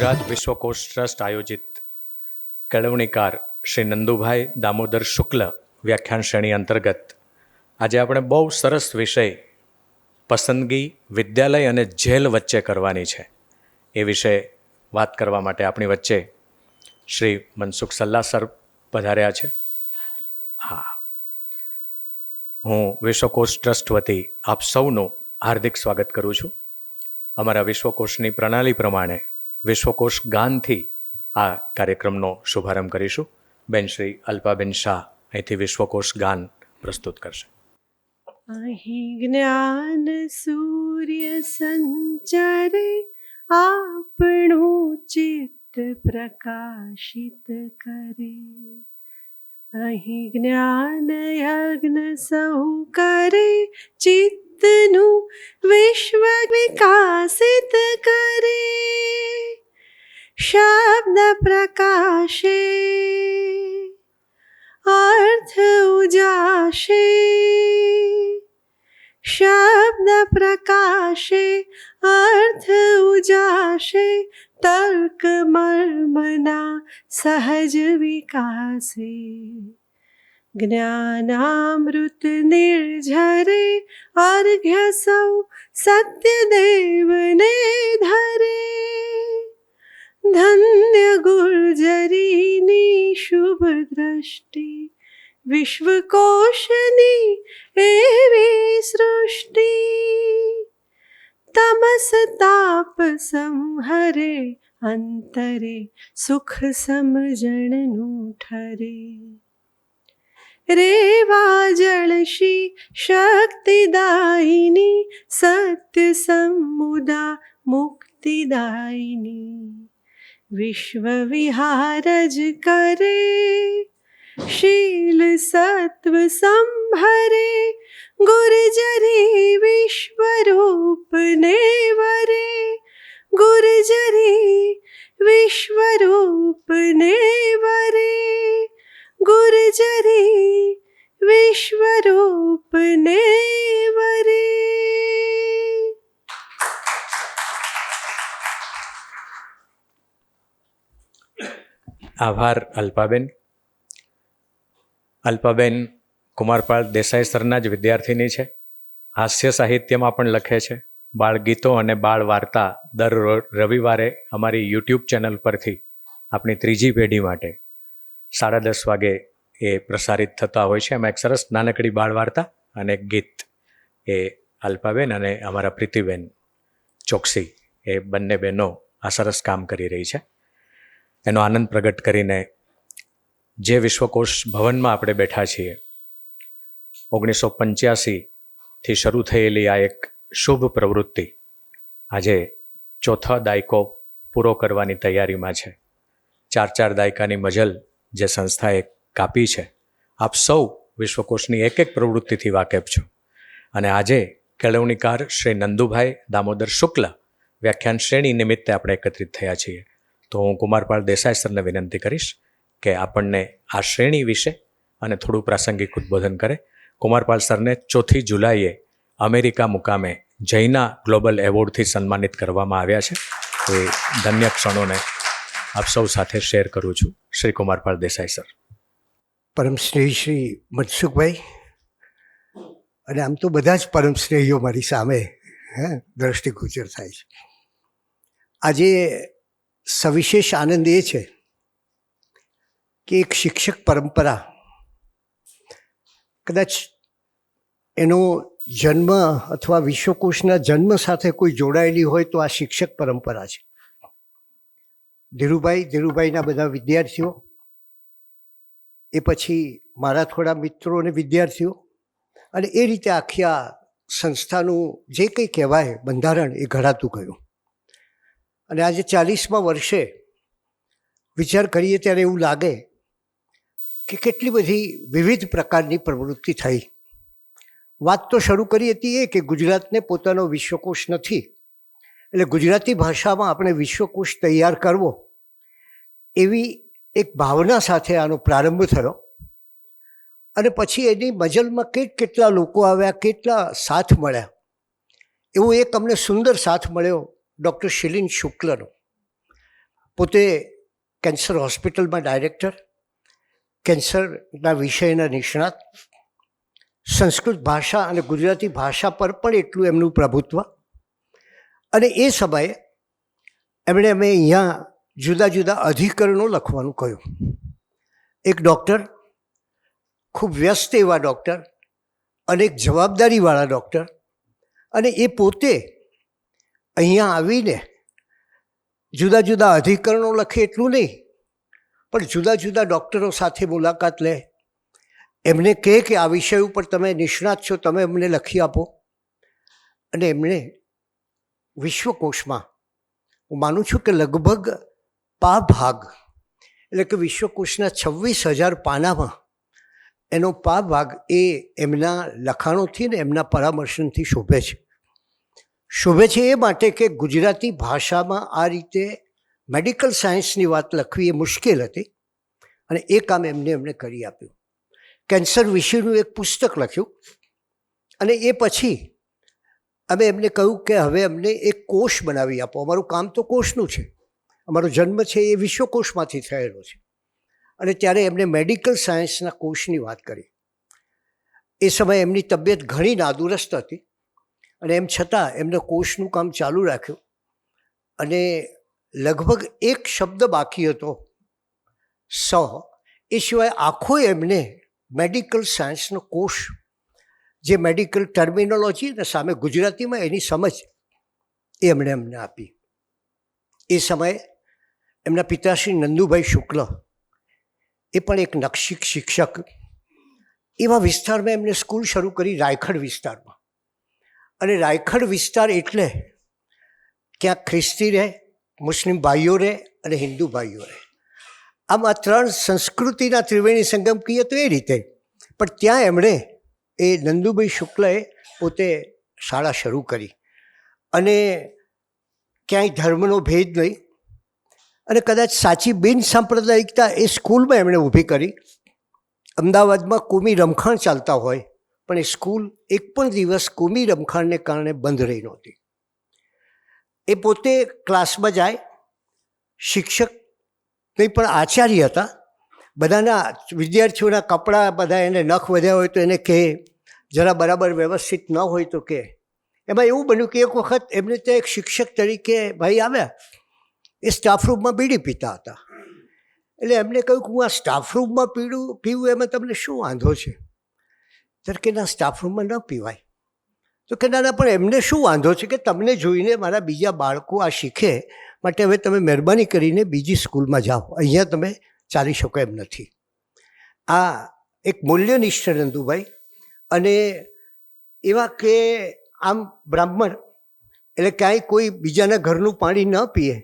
Gujarat વિશ્વકોશ trust આયોજિત કેળવણીકાર શ્રી નંદુભાઈ દામોદર શુક્લ વ્યાખ્યાન શ્રેણી અંતર્ગત આજે આપણે બહુ સરસ વિષય પસંદગી વિદ્યાલય અને જેલ વચ્ચે કરવાની છે એ વિશે વાત કરવા માટે આપણી વચ્ચે શ્રી મનસુખ સલ્લા સર પધાર્યા છે. હા, હું વિશ્વકોશ ટ્રસ્ટ વતી આપ સૌનું હાર્દિક સ્વાગત કરું છું. અમારા વિશ્વકોશની પ્રણાલી પ્રમાણે વિશ્વકોશ ગાનથી આ કાર્યક્રમનો શુભારંભ કરીશું. બેન શ્રી અલ્પાબેન શાહ અહીંથી વિશ્વકોશ ગાન પ્રસ્તુત કરશે. અહીં જ્ઞાન સૂર્ય સંચરે આપણું ચિત્ત પ્રકાશિત કરે. અહીં જ્ઞાન યજ્ઞ સહુ કરે ચિત્તનું વિશ્વ વિકાસિત કરે. શબ્દ પ્રકાશે અર્થ ઉજાશે. શબ્દ પ્રકાશે અર્થ ઉજાશે. તર્ક મર્મના સહજ વિકાસે. જ્ઞાનામૃત નિર્ઝરે અર્ઘ્ય સૌ સત્યદેવને ધરે. ધન્ય ગુર્જરીની શુભ દ્રષ્ટિ વિશ્વકોશની એવી સૃષ્ટિ. તમસ તાપ સંહરે અંતરે સુખ સમજણનું ઠરે. રેવા જળશી શક્તિદાયિની સત્ય સમુદા મુક્તિદાયિની. વિશ્વ વિહાર જ કરે શીલ સત્વ સંભરે. ગુર્જરી વિશ્વરૂપને વરે. ગુર્જરી વિશ્વરૂપને વરે. ગુર્જરી વિશ્વરૂપને વરે. આભાર અલ્પાબેન. અલ્પાબેન કુમારપાળ દેસાઈ સરના જ વિદ્યાર્થીની છે. હાસ્ય સાહિત્યમાં પણ લખે છે. બાળગીતો અને બાળ વાર્તા દર રવિવારે અમારી યુટ્યુબ ચેનલ પરથી આપણી ત્રીજી પેઢી માટે 10:30 વાગે એ પ્રસારિત થતા હોય છે. એમાં એક સરસ નાનકડી બાળ વાર્તા અને એક ગીત એ અલ્પાબેન અને અમારા પ્રીતિબેન ચોકસી એ બંને બહેનો આ સરસ કામ કરી રહી છે. એનો આનંદ પ્રગટ કરીને જે વિશ્વકોશ ભવનમાં આપણે બેઠા છીએ, 1985થી શરૂ થયેલી આ એક શુભ પ્રવૃત્તિ આજે ચોથા દાયકો પૂરો કરવાની તૈયારીમાં છે. 4 દાયકાની મજલ જે સંસ્થાએ કાપી છે. આપ સૌ વિશ્વકોશની એક એક પ્રવૃત્તિથી વાકેફ છો અને આજે કેળવણીકાર શ્રી નંદુભાઈ દામોદર શુક્લ વ્યાખ્યાન શ્રેણી નિમિત્તે આપણે એકત્રિત થયા છીએ. તો હું કુમારપાળ દેસાઈ સરને વિનંતી કરીશ કે આપણને આ શ્રેણી વિશે અને થોડું પ્રાસંગિક ઉદ્બોધન કરે. કુમારપાળ સરને 4 જુલાઈએ અમેરિકા મુકામે જૈના ગ્લોબલ એવોર્ડથી સન્માનિત કરવામાં આવ્યા છે. એ ધન્ય ક્ષણોને આપ સૌ સાથે શેર કરું છું. શ્રી કુમારપાળ દેસાઈ સર. પરમ સ્નેહી શ્રી મનસુખભાઈ, અને આમ તો બધા જ પરમ સ્નેહીઓ મારી સામે દ્રષ્ટિગોચર થાય છે. આજે સવિશેષ આનંદ એ છે કે એક શિક્ષક પરંપરા કદાચ એનો જન્મ અથવા વિશ્વકોશના જન્મ સાથે કોઈ જોડાયેલી હોય તો આ શિક્ષક પરંપરા છે. ધીરુભાઈના બધા વિદ્યાર્થીઓ, એ પછી મારા થોડા મિત્રો અને વિદ્યાર્થીઓ, અને એ રીતે આખી આ સંસ્થાનું જે કંઈ કહેવાય બંધારણ એ ઘડાતું ગયું. અને આજે 40મા વર્ષે વિચાર કરીએ ત્યારે એવું લાગે કે કેટલી બધી વિવિધ પ્રકારની પ્રવૃત્તિ થઈ. વાત તો શરૂ કરી હતી એ કે ગુજરાતને પોતાનો વિશ્વકોશ નથી, એટલે ગુજરાતી ભાષામાં આપણે વિશ્વકોશ તૈયાર કરવો એવી એક ભાવના સાથે આનો પ્રારંભ થયો. અને પછી એની મજલમાં કેટલા લોકો આવ્યા, કેટલા સાથ મળ્યા. એવો એક અમને સુંદર સાથ મળ્યો ડૉક્ટર શિલિન શુક્લનો. પોતે કેન્સર હોસ્પિટલમાં ડાયરેક્ટર, કેન્સરના વિષયના નિષ્ણાત, સંસ્કૃત ભાષા અને ગુજરાતી ભાષા પર પણ એટલું એમનું પ્રભુત્વ. અને એ સમયે એમણે અમે અહીંયા જુદા જુદા અધિકરણો લખવાનું કહ્યું. એક ડૉક્ટર, ખૂબ વ્યસ્ત એવા ડૉક્ટર, અનેક જવાબદારીવાળા ડૉક્ટર, અને એ પોતે અહીંયા આવીને જુદા જુદા અધિકરણો લખે એટલું નહીં, પણ જુદા જુદા ડૉક્ટરો સાથે મુલાકાત લે, એમને કહે કે આ વિષય ઉપર તમે નિષ્ણાત છો, તમે અમને લખી આપો. અને એમણે વિશ્વકોશમાં, હું માનું છું કે લગભગ ભાગ એટલે કે વિશ્વકોશના 26,000 પાનામાં એનો ભાગ એ એમના લખાણોથી ને એમના પરામર્શનથી શોભે છે. શોભે છે એ માટે કે ગુજરાતી ભાષામાં આ રીતે મેડિકલ સાયન્સની વાત લખવી એ મુશ્કેલ હતી, અને એ કામ એમણે કરી આપ્યું. કેન્સર વિશેનું એક પુસ્તક લખ્યું, અને એ પછી અમે એમને કહ્યું કે હવે અમને એક કોષ બનાવી આપો. અમારું કામ તો કોષનું છે, અમારો જન્મ છે એ વિશ્વકોશમાંથી થયેલો છે. અને ત્યારે એમણે મેડિકલ સાયન્સના કોષની વાત કરી. એ સમયે એમની તબિયત ઘણી નાદુરસ્ત હતી, અને એમ છતાં એમને કોષનું કામ ચાલુ રાખ્યું. અને લગભગ એક શબ્દ બાકી હતો, એ સિવાય આખો એમને મેડિકલ સાયન્સનો કોષ, જે મેડિકલ ટર્મિનોલોજી ને સામે ગુજરાતીમાં એની સમજ, એ એમણે અમને આપી. એ સમયે એમના પિતાશ્રી નંદુભાઈ શુક્લ, એ પણ એક નકશી શિક્ષક, એવા વિસ્તારમાં એમને સ્કૂલ શરૂ કરી, રાયખડ વિસ્તારમાં. અને રાયખડ વિસ્તાર એટલે ક્યાંક ખ્રિસ્તી રહે, મુસ્લિમ ભાઈઓ રહે અને હિન્દુ ભાઈઓ રહે. આમ આ ત્રણ સંસ્કૃતિના ત્રિવેણી સંગમ કહીએ તો એ રીતે. પણ ત્યાં એમણે, એ નંદુભાઈ શુક્લએ પોતે શાળા શરૂ કરી, અને ક્યાંય ધર્મનો ભેદ નહીં, અને કદાચ સાચી બિન સાંપ્રદાયિકતા એ સ્કૂલમાં એમણે ઊભી કરી. અમદાવાદમાં કોમી રમખાણ ચાલતા હોય, પણ એ સ્કૂલ એક પણ દિવસ કોમી રમખાણને કારણે બંધ રહી નહોતી. એ પોતે ક્લાસમાં જાય, શિક્ષક કંઈ પણ આચાર્ય હતા. બધાના વિદ્યાર્થીઓના કપડાં, બધા એને નખ વધ્યા હોય તો એને કહે, જરા બરાબર વ્યવસ્થિત ન હોય તો કહે. એમાં એવું બન્યું કે એક વખત એમને ત્યાં એક શિક્ષક તરીકે ભાઈ આવ્યા, એ સ્ટાફરૂમમાં બીડી પીતા હતા. એટલે એમને કહ્યું કે હું આ સ્ટાફરૂમમાં પીવું એમાં તમને શું વાંધો છે? ત્યારે કે ના, સ્ટાફરૂમમાં ન પીવાય. તો કે ના, પણ એમને શું વાંધો છે કે તમને જોઈને મારા બીજા બાળકો આ શીખે, માટે હવે તમે મહેરબાની કરીને બીજી સ્કૂલમાં જાઓ, અહીંયા તમે ચાલી શકો એમ નથી. આ એક મૂલ્યનિષ્ઠ નંદુભાઈ. અને એવા કે આમ બ્રાહ્મણ એટલે ક્યાંય કોઈ બીજાના ઘરનું પાણી ન પીએ,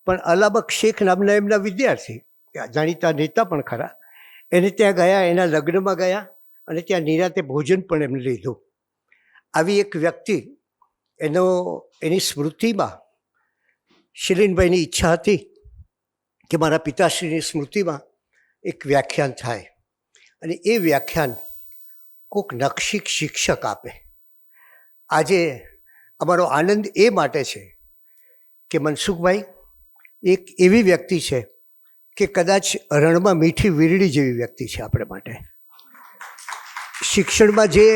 પણ અલાબક શેખ નામના એમના વિદ્યાર્થી, જાણીતા નેતા પણ ખરા, એને ત્યાં ગયા, એના લગ્નમાં ગયા, અને ત્યાં નિરાતે ભોજન પણ એમને લીધું. આવી એક વ્યક્તિ, એની સ્મૃતિમાં શિરીનભાઈની ઈચ્છા હતી કે મારા પિતાશ્રીની સ્મૃતિમાં એક વ્યાખ્યાન થાય, અને એ વ્યાખ્યાન કોઈક નકશી શિક્ષક આપે. આજે અમારો આનંદ એ માટે છે કે મનસુખભાઈ એક એવી વ્યક્તિ છે કે કદાચ રણમાં મીઠી વીરડી જેવી વ્યક્તિ છે આપણે માટે. શિક્ષણમાં જે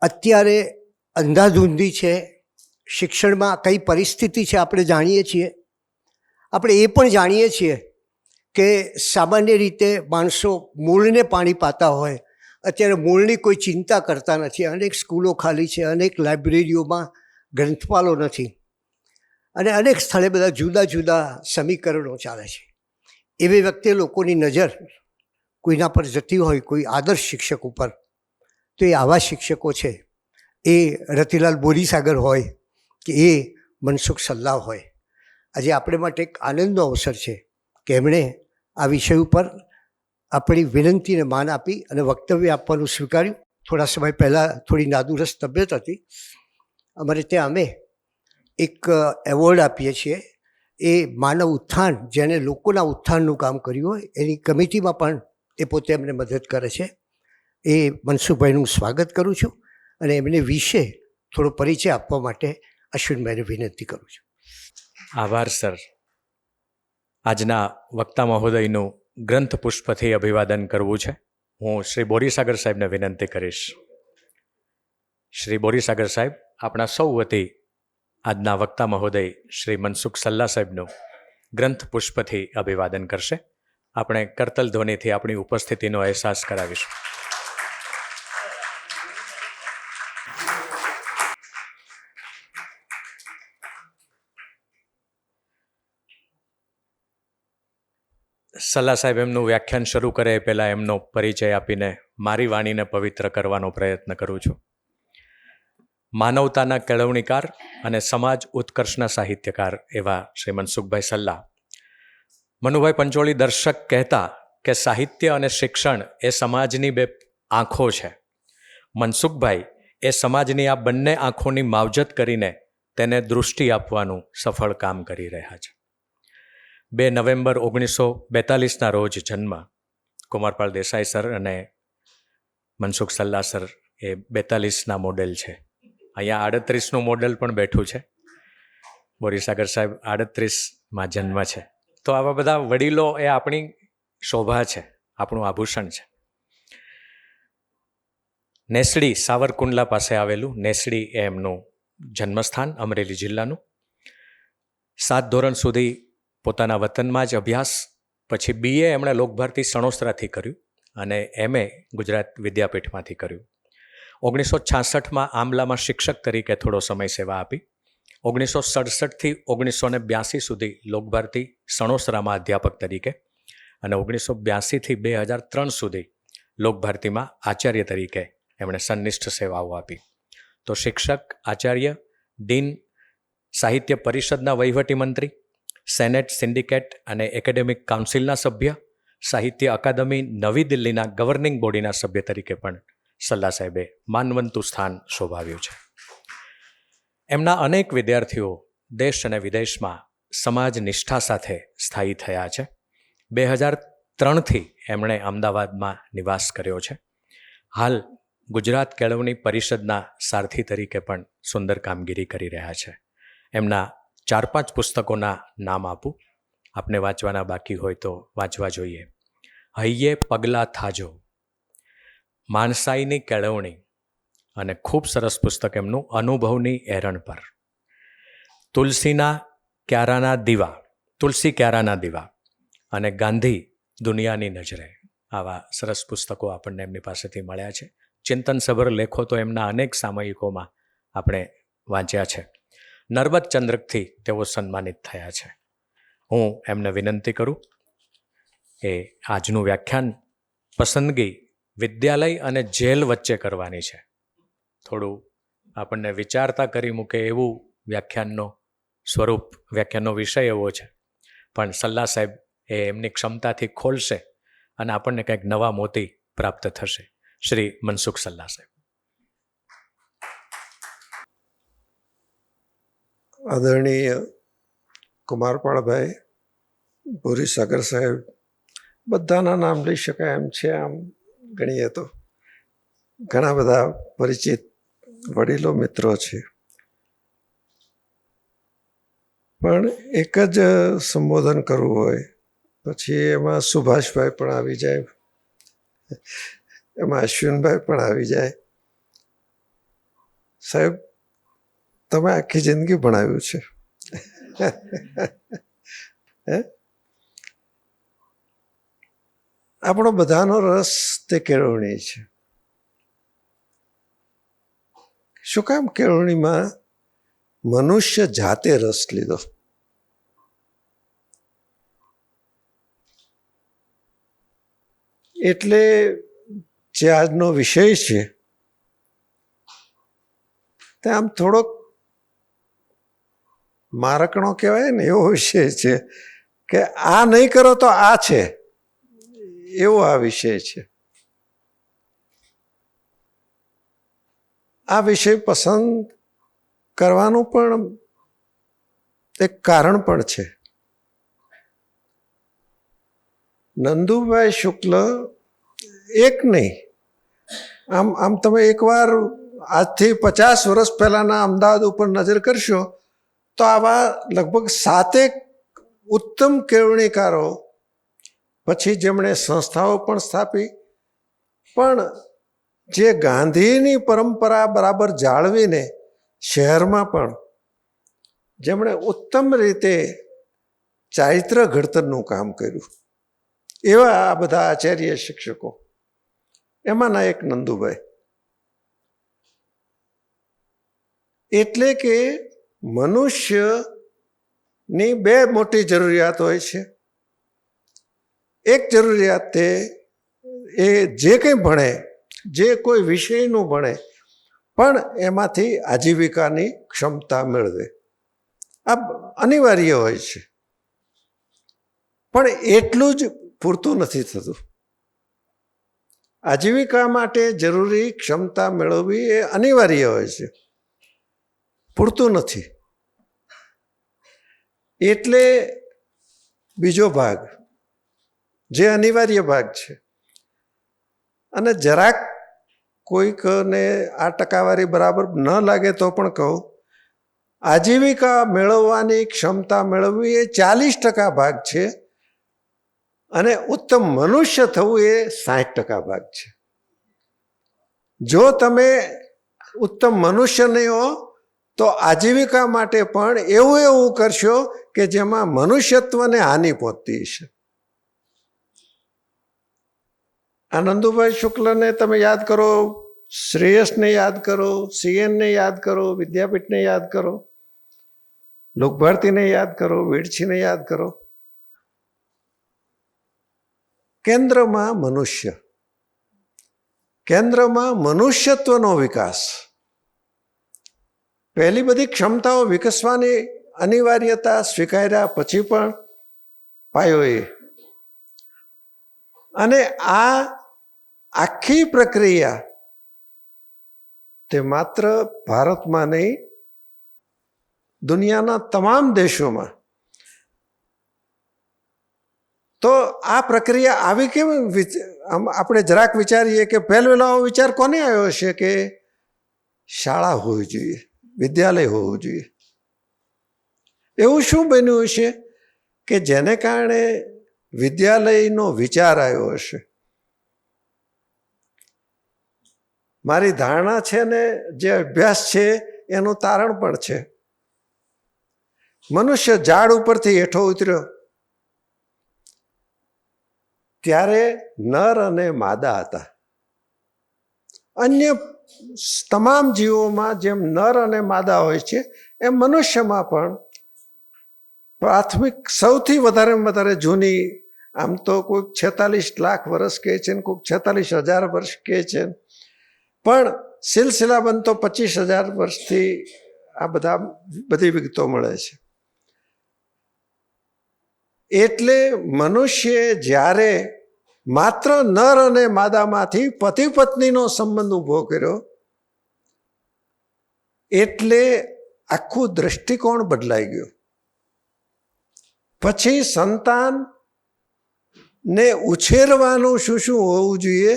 અત્યારે અંધાધૂંધી છે, શિક્ષણમાં કઈ પરિસ્થિતિ છે આપણે જાણીએ છીએ. આપણે એ પણ જાણીએ છીએ કે સામાન્ય રીતે માણસો મૂળને પાણી પાતા હોય, અત્યારે મૂળની કોઈ ચિંતા કરતા નથી. અનેક સ્કૂલો ખાલી છે, અનેક લાઇબ્રેરીઓમાં ગ્રંથપાલો નથી, અને અનેક સ્થળે બધા જુદા જુદા સમીકરણો ચાલે છે. એવી વ્યક્તિ લોકોની નજર કોઈના પર જતી હોય, કોઈ આદર્શ શિક્ષક ઉપર, તો એ આવા શિક્ષકો છે. એ રતિલાલ બોરીસાગર હોય કે એ મનસુખ સલ્લા હોય. આજે આપણે માટે એક આનંદનો અવસર છે કે એમણે આ વિષય ઉપર આપણી વિનંતીને માન આપી અને વક્તવ્ય આપવાનું સ્વીકાર્યું. થોડા સમય પહેલાં થોડી નાદુરસ્ત તબિયત હતી. અમારે ત્યાં અમે એક એવોર્ડ આપીએ છીએ, એ માનવ ઉત્થાન, જેને લોકોના ઉત્થાનનું કામ કર્યું હોય એની કમિટીમાં પણ એ પોતે એમને મદદ કરે છે. એ મનસુખભાઈનું સ્વાગત કરું છું, અને એમને વિશે થોડો પરિચય આપવા માટે અશ્વિનભાઈને વિનંતી કરું છું. આભાર સર. આજના વક્તા મહોદયનું ગ્રંથ પુષ્પથી અભિવાદન કરવું છે. હું શ્રી બોરીસાગર સાહેબને વિનંતી કરીશ. શ્રી બોરીસાગર સાહેબ આપણા સૌ વતી આજના વક્તા મહોદય શ્રી મનસુખ સલ્લા સાહેબનું ગ્રંથ પુષ્પથી અભિવાદન કરશે. આપણે કરતલ ધ્વનિથી આપણી ઉપસ્થિતિનો અહેસાસ કરાવીશું. સલ્લા સાહેબ એમનું વ્યાખ્યાન શરૂ કરે એ પહેલાં એમનો પરિચય આપીને મારી વાણીને પવિત્ર કરવાનો પ્રયત્ન કરું છું. માનવતાના કેળવણીકાર અને સમાજ ઉત્કર્ષના સાહિત્યકાર એવા શ્રી મનસુખભાઈ સલ્લા. મનુભાઈ પંચોળી દર્શક કહેતા કે સાહિત્ય અને શિક્ષણ એ સમાજની બે આંખો છે. મનસુખભાઈ એ સમાજની આ બંને આંખોની માવજત કરીને તેને દૃષ્ટિ આપવાનું સફળ કામ કરી રહ્યા છે. 2 નવેમ્બર 1942ના રોજ જન્મ. કુમારપાળ દેસાઈ સર અને મનસુખ સલ્લા સર એ 42ના મોડેલ છે. અહીંયા 38નું મોડેલ પણ બેઠું છે. બોરીસાગર સાહેબ 38માં જન્મ છે. તો આવા બધા વડીલો એ આપણી શોભા છે, આપણું આભૂષણ છે. નેસડી સાવરકુંડલા પાસે આવેલું નેસડી એ એમનું જન્મસ્થાન, અમરેલી જિલ્લાનું. 7 ધોરણ સુધી પોતાના વતનમાં જ અભ્યાસ, પછી BA એમણે લોકભારતી સણોસરાથી કર્યું અને MA ગુજરાત વિદ્યાપીઠમાંથી કર્યું. 1966માં આમલામાં શિક્ષક તરીકે થોડો સમય સેવા આપી. 1967થી 1982 સુધી લોકભારતી સણોસરામાં અધ્યાપક તરીકે અને 1982થી 2003 સુધી લોકભારતીમાં આચાર્ય તરીકે એમણે સંનિષ્ઠ સેવાઓ આપી. તો શિક્ષક, આચાર્ય, ડીન, સાહિત્ય પરિષદના વહીવટી મંત્રી, સેનેટ, સિન્ડિકેટ અને એકેડેમિક કાઉન્સિલના સભ્ય, સાહિત્ય અકાદમી નવી દિલ્હીના ગવર્નિંગ બોડીના સભ્ય તરીકે પણ સલ્લા સાહેબે માનવંતું સ્થાન શોભાવ્યું છે. એમના અનેક વિદ્યાર્થીઓ દેશ અને વિદેશમાં સમાજ નિષ્ઠા સાથે સ્થાયી થયા છે. 2003થી એમણે અમદાવાદમાં નિવાસ કર્યો છે. હાલ ગુજરાત કેળવણી પરિષદના સારથી તરીકે પણ સુંદર કામગીરી કરી રહ્યા છે. એમના 4-5 પુસ્તકોના નામ આપું, આપને વાંચવાના બાકી હોય તો વાંચવા જોઈએ. હૈયે પગલાં થાજો, માણસાઈની કેળવણી, અને ખૂબ સરસ પુસ્તક એમનું અનુભવની એરણ પર. તુલસી ક્યારાના દીવા અને ગાંધી દુનિયાની નજરે. આવા સરસ પુસ્તકો આપણને એમની પાસેથી મળ્યા છે. ચિંતનસભર લેખો તો એમના અનેક સામયિકોમાં આપણે વાંચ્યા છે. નર્મદ ચંદ્રકથી તેઓ સન્માનિત થયા છે. હું એમને વિનંતી કરું કે આજનું વ્યાખ્યાન પસંદગી વિદ્યાલય અને જેલ વચ્ચે કરવાની છે. થોડું આપણને વિચારતા કરી મૂકે એવું વ્યાખ્યાનનો સ્વરૂપ, વ્યાખ્યાનનો વિષય એવો છે. પણ સલ્લા સાહેબ એ એમની ક્ષમતાથી ખોલશે અને આપણને કંઈક નવા મોતી પ્રાપ્ત થશે. શ્રી મનસુખ સલ્લા સાહેબ. આદરણીય કુમારપાળભાઈ, બોરીસાગર સાહેબ, બધાના નામ લઈ શકાય એમ છે. આમ ગણીએ તો ઘણા બધા પરિચિત વડીલો મિત્રો છે. પણ એક જ સંબોધન કરવું હોય પછી એમાં સુભાષભાઈ પણ આવી જાય, એમાં અશ્વિનભાઈ પણ આવી જાય. સાહેબ, તમે આખી જિંદગી ભણાવ્યું છે. આપણો બધાનો રસ તે કેળવણી છે. શું કામ કેળવણીમાં મનુષ્ય જાતે રસ લીધો? એટલે જે આજનો વિષય છે તે આમ થોડોક મારકણો કહેવાય ને, એવો વિષય છે કે આ નહીં કરો તો આ છે, એવો આ વિષય છે. આ વિષય પસંદ કરવાનું પણ એક કારણ પણ છે. નંદુભાઈ શુક્લ એક નહીં, આમ તમે એકવાર આજથી 50 વર્ષ પહેલાના અમદાવાદ ઉપર નજર કરશો તો આવા લગભગ 7 ઉત્તમ કેળવણીકારો, પછી જેમણે સંસ્થાઓ પણ સ્થાપી, પણ જે ગાંધીની પરંપરા બરાબર જાળવીને શહેરમાં પણ જેમણે ઉત્તમ રીતે ચારિત્ર ઘડતરનું કામ કર્યું, એવા આ બધા આચાર્ય શિક્ષકો. એમાંના એક નંદુભાઈ. એટલે કે મનુષ્યની બે મોટી જરૂરિયાત હોય છે. એક જરૂરિયાત તે એ જે કંઈ ભણે, જે કોઈ વિષયનું ભણે, પણ એમાંથી આજીવિકાની ક્ષમતા મેળવે. આ અનિવાર્ય હોય છે, પણ એટલું જ પૂરતું નથી થતું. આજીવિકા માટે જરૂરી ક્ષમતા મેળવવી એ અનિવાર્ય હોય છે, પૂરતું નથી. એટલે બીજો ભાગ જે અનિવાર્ય ભાગ છે, અને જરાક કોઈકને આ ટકાવારી બરાબર ન લાગે તો પણ કહું, આજીવિકા મેળવવાની ક્ષમતા મેળવવી એ 40% ભાગ છે, અને ઉત્તમ મનુષ્ય થવું એ 60% ભાગ છે. જો તમે ઉત્તમ મનુષ્ય નહીં હો તો આજીવિકા માટે પણ એવું કરશો કે જેમાં મનુષ્યત્વને હાનિ પહોંચતી છે. આ નંદુભાઈ શુક્લને તમે યાદ કરો, શ્રેયસને યાદ કરો, CNને યાદ કરો, વિદ્યાપીઠને યાદ કરો, લોકભારતીને યાદ કરો, વીડછીને યાદ કરો. કેન્દ્રમાં મનુષ્ય, કેન્દ્રમાં મનુષ્યત્વનો વિકાસ. પહેલી બધી ક્ષમતાઓ વિકસવાની અનિવાર્યતા સ્વીકાર્યા પછી પણ પાયો એ. અને આ આખી પ્રક્રિયા તે માત્ર ભારતમાં નહીં, દુનિયાના તમામ દેશોમાં. તો આ પ્રક્રિયા આવી કેમ? આપણે જરાક વિચારીએ કે પહેલો વિચાર કોને આવ્યો હશે કે શાળા હોવી જોઈએ, વિદ્યાલય હોવું જોઈએ. એવું શું બન્યું હશે કે જેને કારણે વિદ્યાલયનો વિચાર આવ્યો હશે? મારી ધારણા છે ને જે અભ્યાસ છે એનું તારણ પણ છે. મનુષ્ય ઝાડ ઉપરથી હેઠો ઉતર્યો ત્યારે નર અને માદા હતા. અન્ય તમામ જીવોમાં જેમ નર અને માદા હોય છે એમ મનુષ્યમાં પણ પ્રાથમિક સૌથી વધારે જૂની, આમ તો કોઈક 46 લાખ વર્ષ કહે છે, કોઈક 46,000 વર્ષ કહે છે, પણ સિલસિલાબંધ તો 25,000 વર્ષથી આ બધી વિગતો મળે છે. એટલે મનુષ્યએ જ્યારે માત્ર નર અને માદામાંથી પતિ પત્નીનો સંબંધ ઊભો કર્યો, એટલે આખું દ્રષ્ટિકોણ બદલાઈ ગયો. પછી સંતાનને ઉછેરવાનું શું હોવું જોઈએ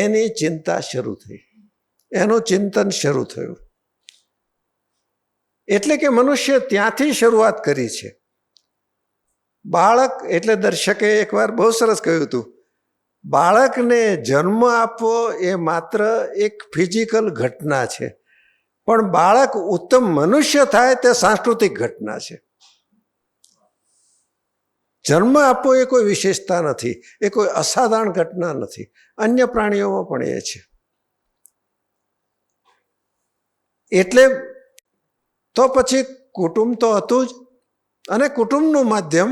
એની ચિંતા શરૂ થઈ, એનું ચિંતન શરૂ થયું. એટલે કે મનુષ્ય ત્યાંથી શરૂઆત કરી છે. બાળક એટલે દર્શકે એકવાર બહુ સરસ કહ્યું હતું, બાળકને જન્મ આપવો એ માત્ર એક ફિઝિકલ ઘટના છે, પણ બાળક ઉત્તમ મનુષ્ય થાય તે સાંસ્કૃતિક ઘટના છે. જન્મ આપવો એ કોઈ વિશેષતા નથી, એ કોઈ અસાધારણ ઘટના નથી. અન્ય પ્રાણીઓમાં પણ એ છે. એટલે તો પછી કુટુંબ તો હતું જ, અને કુટુંબનું માધ્યમ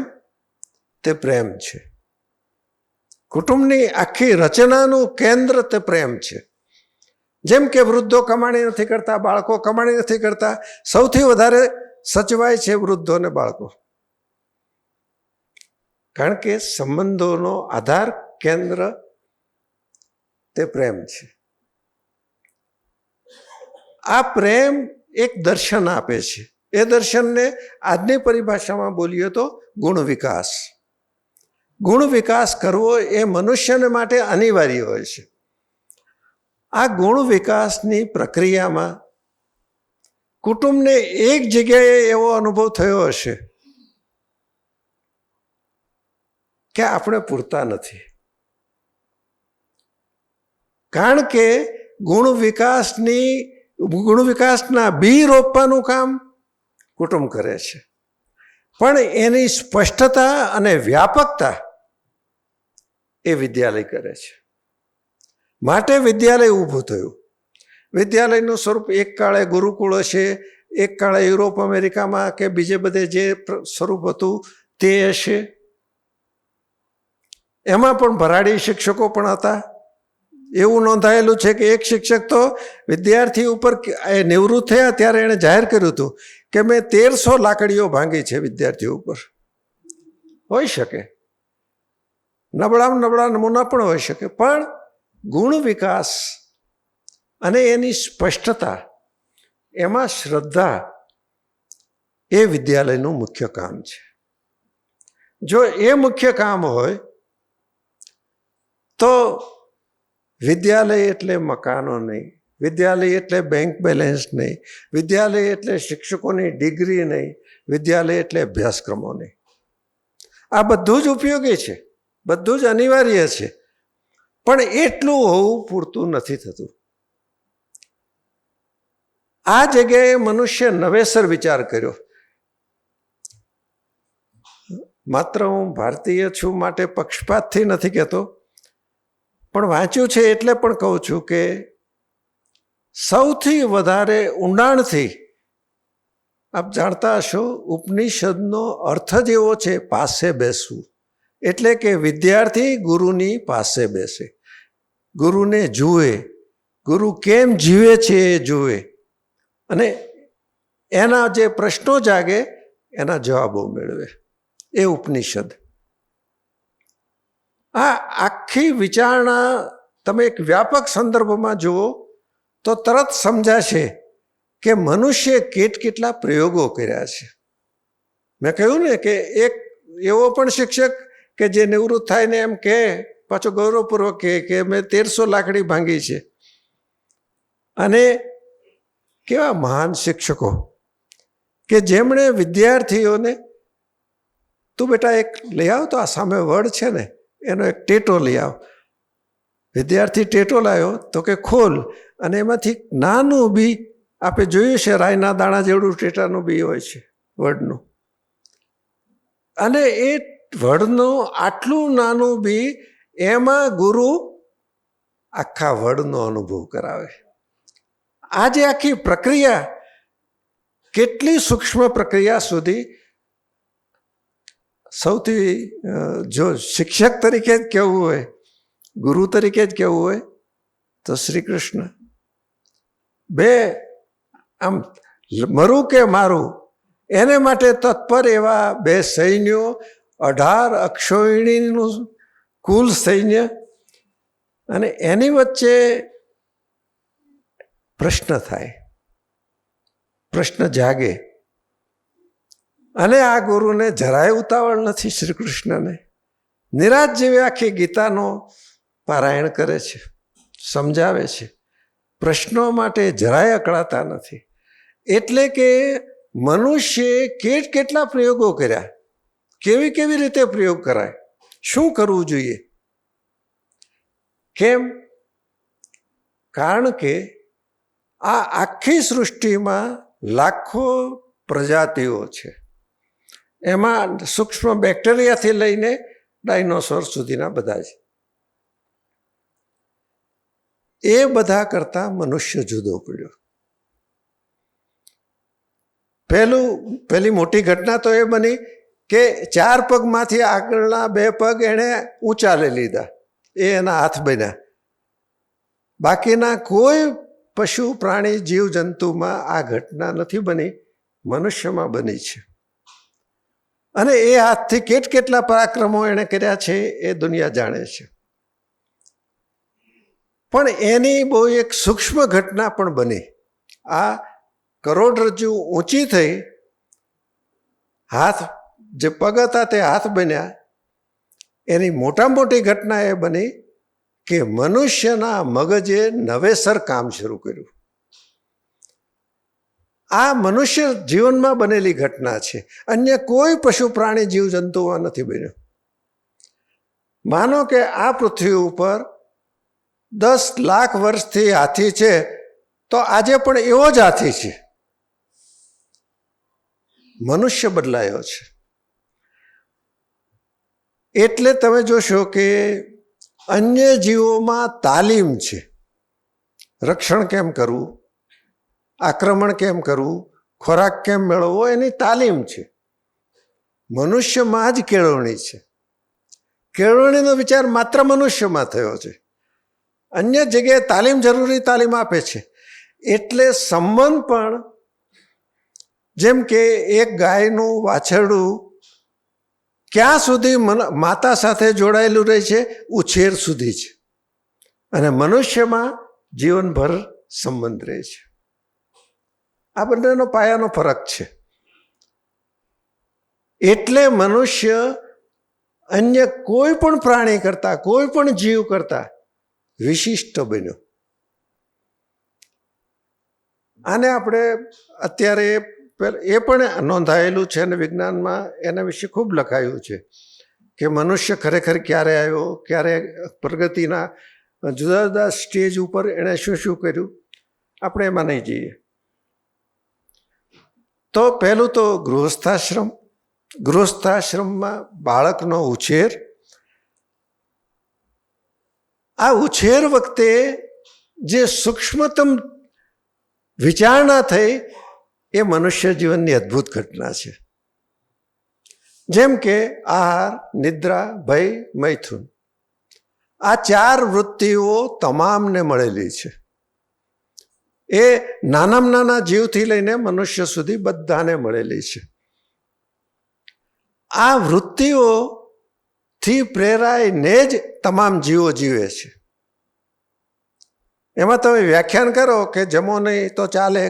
તે પ્રેમ છે. કુટુંબની આખી રચનાનું કેન્દ્ર તે પ્રેમ છે. જેમ કે વૃદ્ધો કમાણી નથી કરતા, બાળકો કમાણી નથી કરતા, સૌથી વધારે સચવાય છે વૃદ્ધો અને બાળકો. કારણ કે સંબંધોનો આધાર કેન્દ્ર તે પ્રેમ છે. આ પ્રેમ એક દર્શન આપે છે. એ દર્શનને આજની પરિભાષામાં બોલીએ તો ગુણ વિકાસ. ગુણ વિકાસ કરવો એ મનુષ્યને માટે અનિવાર્ય હોય છે. આ ગુણ વિકાસની પ્રક્રિયામાં કુટુંબને એક જગ્યાએ એવો અનુભવ થયો હશે કે આપણે પૂરતા નથી. કારણ કે ગુણ વિકાસના બી રોપવાનું કામ કુટુંબ કરે છે, પણ એની સ્પષ્ટતા અને વ્યાપકતા એ વિદ્યાલય કરે છે. માટે વિદ્યાલય ઊભું થયું. વિદ્યાલયનું સ્વરૂપ એક કાળે ગુરુકુળ હશે, એક કાળે યુરોપ અમેરિકામાં કે બીજે બધે જે સ્વરૂપ હતું તે હશે. એમાં પણ ભરાડી શિક્ષકો પણ હતા. એવું નોંધાયેલું છે કે એક શિક્ષક તો વિદ્યાર્થી ઉપર નિવૃત્ત થયા ત્યારે એણે જાહેર કર્યું હતું કે મેં 1300 લાકડીઓ ભાંગી છે વિદ્યાર્થીઓ ઉપર. હોઈ શકે, નબળા નમૂના પણ હોઈ શકે, પણ ગુણ વિકાસ અને એની સ્પષ્ટતા, એમાં શ્રદ્ધા એ વિદ્યાલયનું મુખ્ય કામ છે. જો એ મુખ્ય કામ હોય તો વિદ્યાલય એટલે મકાનો નહીં, વિદ્યાલય એટલે બેંક બેલેન્સ નહીં, વિદ્યાલય એટલે શિક્ષકોની ડિગ્રી નહીં, વિદ્યાલય એટલે અભ્યાસક્રમો નહીં. આ બધું જ ઉપયોગી છે, બધું જ અનિવાર્ય છે, પણ એટલું હોવું પૂરતું નથી થતું. આ જગ્યાએ મનુષ્ય નવેસર વિચાર કર્યો. માત્ર હું ભારતીય છું માટે પક્ષપાતથી નથી કહેતો, પણ વાંચ્યું છે એટલે પણ કહું છું કે સૌથી વધારે ઊંડાણથી આપ જાણતા હશો, ઉપનિષદનો અર્થ જ એવો છે પાસે બેસવું. એટલે કે વિદ્યાર્થી ગુરુની પાસે બેસે, ગુરુને જુએ, ગુરુ કેમ જીવે છે એ જુએ, અને એના જે પ્રશ્નો જાગે એના જવાબો મેળવે. એ ઉપનિષદ. આ આખી વિચારણા તમે એક વ્યાપક સંદર્ભમાં જુઓ તો તરત સમજાશે કે મનુષ્ય કેટલા પ્રયોગો કર્યા છે. મેં કહ્યું ને કે એક એવો પણ શિક્ષક કે જે નિવૃત્ત થાય ને એમ કહે, પાછો ગૌરવપૂર્વક કહે કે મેં 1300 લાકડી ભાંગી છે. અને કેવા મહાન શિક્ષકો કે જેમણે વિદ્યાર્થીઓને, તું બેટા એક લઈ આવ તો આ સામે વડ છે ને એનો એક ટેટો લઈ આવ. વિદ્યાર્થી ટેટો લાવ્યો તો કે ખોલ, અને એમાંથી નાનું બી, આપણે જોયું છે રાયના દાણા જેવડું ટેટાનું બી હોય છે વડનું, અને એ વડનું આટલું નાનું બી, એમાં ગુરુ આખા વડનો અનુભવ કરાવે. આ જે આખી પ્રક્રિયા, કેટલી સૂક્ષ્મ પ્રક્રિયા સુધી, સૌથી જો શિક્ષક તરીકે જ કહેવું હોય, ગુરુ તરીકે જ કહેવું હોય તો શ્રી કૃષ્ણ બે આમ મરું કે મારું એને માટે તત્પર એવા બે સૈન્યો, 18 અક્ષોહિણીનું કુલ સૈન્ય, અને એની વચ્ચે પ્રશ્ન થાય, પ્રશ્ન જાગે. અને આ ગુરુને જરાય ઉતાવળ નથી. શ્રી કૃષ્ણને નિરાજ જેવી આખી ગીતાનો પારાયણ કરે છે, સમજાવે છે, પ્રશ્નો માટે જરાય અકળાતા નથી. એટલે કે મનુષ્યે કેટલા પ્રયોગો કર્યા, કેવી રીતે પ્રયોગ કરાય, શું કરવું જોઈએ, કેમ? કારણ કે આ આખી સૃષ્ટિમાં લાખો પ્રજાતિઓ છે. એમાં સૂક્ષ્મ બેક્ટેરિયાથી લઈને ડાયનોસોર સુધીના બધા છે. એ બધા કરતાં મનુષ્ય જુદો પડ્યો. પહેલી મોટી ઘટના તો એ બની કે 4 પગમાંથી આગળના 2 પગ એણે ઊંચા લઈ લીધા, એ એના હાથ બન્યા. બાકીના કોઈ પશુ પ્રાણી જીવજંતુમાં આ ઘટના નથી બની, મનુષ્યમાં બની છે. અને એ હાથથી કેટલા પરાક્રમો એણે કર્યા છે એ દુનિયા જાણે છે. પણ એની બહુ એક સૂક્ષ્મ ઘટના પણ બની. આ કરોડરજ્જુ ઊંચી થઈ, હાથ જે પગ હતા તે હાથ બન્યા. એની મોટી ઘટના એ બની કે મનુષ્યના મગજે નવેસર કામ શરૂ કર્યું. આ મનુષ્ય જીવનમાં બનેલી ઘટના છે, અન્ય કોઈ પશુ પ્રાણી જીવજંતુમાં નથી બન્યું. માનો કે આ પૃથ્વી ઉપર 10 લાખ વર્ષથી હાથી છે, તો આજે પણ એવો જ હાથી છે. મનુષ્ય બદલાયો છે. એટલે તમે જોશો કે અન્ય જીવોમાં તાલીમ છે. રક્ષણ કેમ કરવું, આક્રમણ કેમ કરવું, ખોરાક કેમ મેળવવો, એની તાલીમ છે. મનુષ્યમાં જ કેળવણી છે. કેળવણીનો વિચાર માત્ર મનુષ્યમાં થયો છે. અન્ય જગ્યાએ તાલીમ જરૂરી તાલીમ આપે છે. એટલે સંબંધ પણ જેમ કે એક ગાયનું વાછરડું ક્યાં સુધી માતા સાથે જોડાયેલું રહે છે? ઉછેર સુધી છે. અને મનુષ્યમાં જીવનભર સંબંધ રહે છે. આ બંનેનો પાયાનો ફરક છે. એટલે મનુષ્ય અન્ય કોઈ પણ પ્રાણી કરતા, કોઈ પણ જીવ કરતા વિશિષ્ટ બન્યો. આને આપણે અત્યારે એ પણ નોંધાયેલું છે અને વિજ્ઞાનમાં એના વિશે ખૂબ લખાયું છે કે મનુષ્ય ખરેખર ક્યારે આવ્યો, ક્યારે પ્રગતિના જુદા જુદા સ્ટેજ ઉપર એણે શું શું કર્યું, આપણે એમાં નહીં જઈએ. તો પહેલું તો ગૃહસ્થાશ્રમ. ગૃહસ્થાશ્રમમાં બાળકનો ઉછેર. આ ઉછેર વખતે જે સૂક્ષ્મતમ વિચારણા થઈ એ મનુષ્ય જીવનની અદ્ભુત ઘટના છે. જેમ કે આહાર, નિદ્રા, ભય, મૈથુન, આ 4 વૃત્તિઓ તમામને મળેલી છે. એ નાનામાં નાના જીવથી લઈને મનુષ્ય સુધી બધાને મળેલી છે. આ વૃત્તિઓથી પ્રેરાઈને જ તમામ જીવો જીવે છે. એમાં તમે વ્યાખ્યાન કરો કે જમો નહીં તો ચાલે,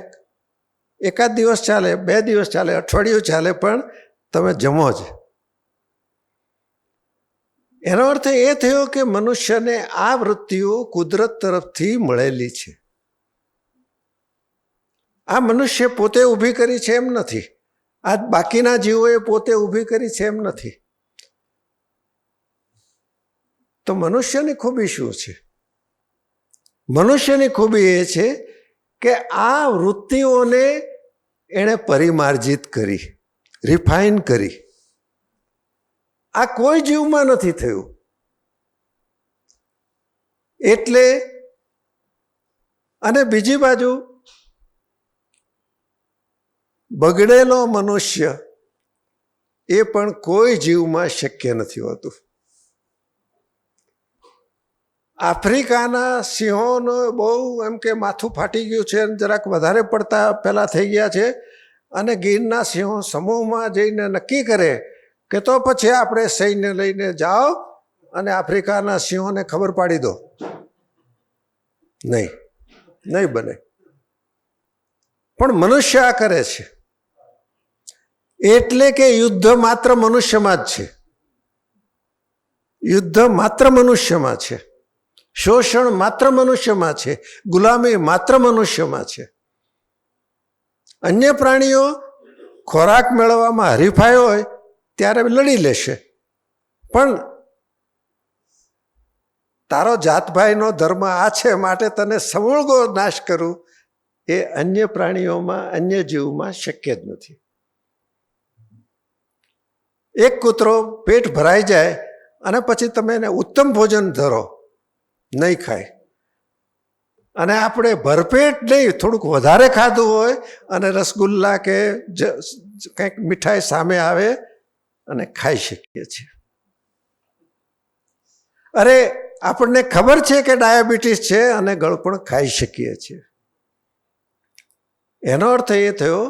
એકાદ દિવસ ચાલે, 2 દિવસ ચાલે, અઠવાડિયું ચાલે, પણ તમે જમો જ. એનો અર્થ એ થયો કે મનુષ્યને આ વૃત્તિઓ કુદરત તરફથી મળેલી છે. આ મનુષ્ય પોતે ઊભી કરી છે એમ નથી. આ બાકીના જીવોએ પોતે ઊભી કરી છે એમ નથી. તો મનુષ્યની ખૂબી શું છે? મનુષ્યની ખૂબી એ છે કે આ વૃત્તિઓને એણે પરિમાર્જિત કરી, રિફાઇન કરી. આ કોઈ જીવમાં નથી થયું. એટલે અને બીજી બાજુ બગડેલો મનુષ્ય એ પણ કોઈ જીવમાં શક્ય નથી હોતું. આફ્રિકાના સિંહોનો બહુ એમ કે માથું ફાટી ગયું છે, જરાક વધારે પડતા પહેલાં થઈ ગયા છે, અને ગીરના સિંહો સમૂહમાં જઈને નક્કી કરે કે તો પછી આપણે સૈન્ય લઈને જાઓ અને આફ્રિકાના સિંહોને ખબર પાડી દો. નહીં, નહીં બને. પણ મનુષ્ય આ કરે છે. એટલે કે યુદ્ધ માત્ર મનુષ્યમાં જ છે. યુદ્ધ માત્ર મનુષ્યમાં છે. શોષણ માત્ર મનુષ્યમાં છે. ગુલામી માત્ર મનુષ્યમાં છે. અન્ય પ્રાણીઓ ખોરાક મેળવવામાં હરીફાઈ હોય ત્યારે લડી લેશે, પણ તારો જાતભાઈનો ધર્મ આ છે માટે તને સમૂળગો નાશ કરું, એ અન્ય પ્રાણીઓમાં, અન્ય જીવમાં શક્ય જ નથી. એક કૂતરો પેટ ભરાઈ જાય અને પછી તમે એને ઉત્તમ ભોજન ધરો, નહીં ખાય. અને આપણે ભરપેટ નહીં, થોડુંક વધારે ખાધું હોય અને રસગુલ્લા કે કંઈક મીઠાઈ સામે આવે અને ખાઈ શકીએ છીએ. અરે આપણને ખબર છે કે ડાયાબિટીસ છે અને ગળપણ ખાઈ શકીએ છીએ. એનો અર્થ એ થયો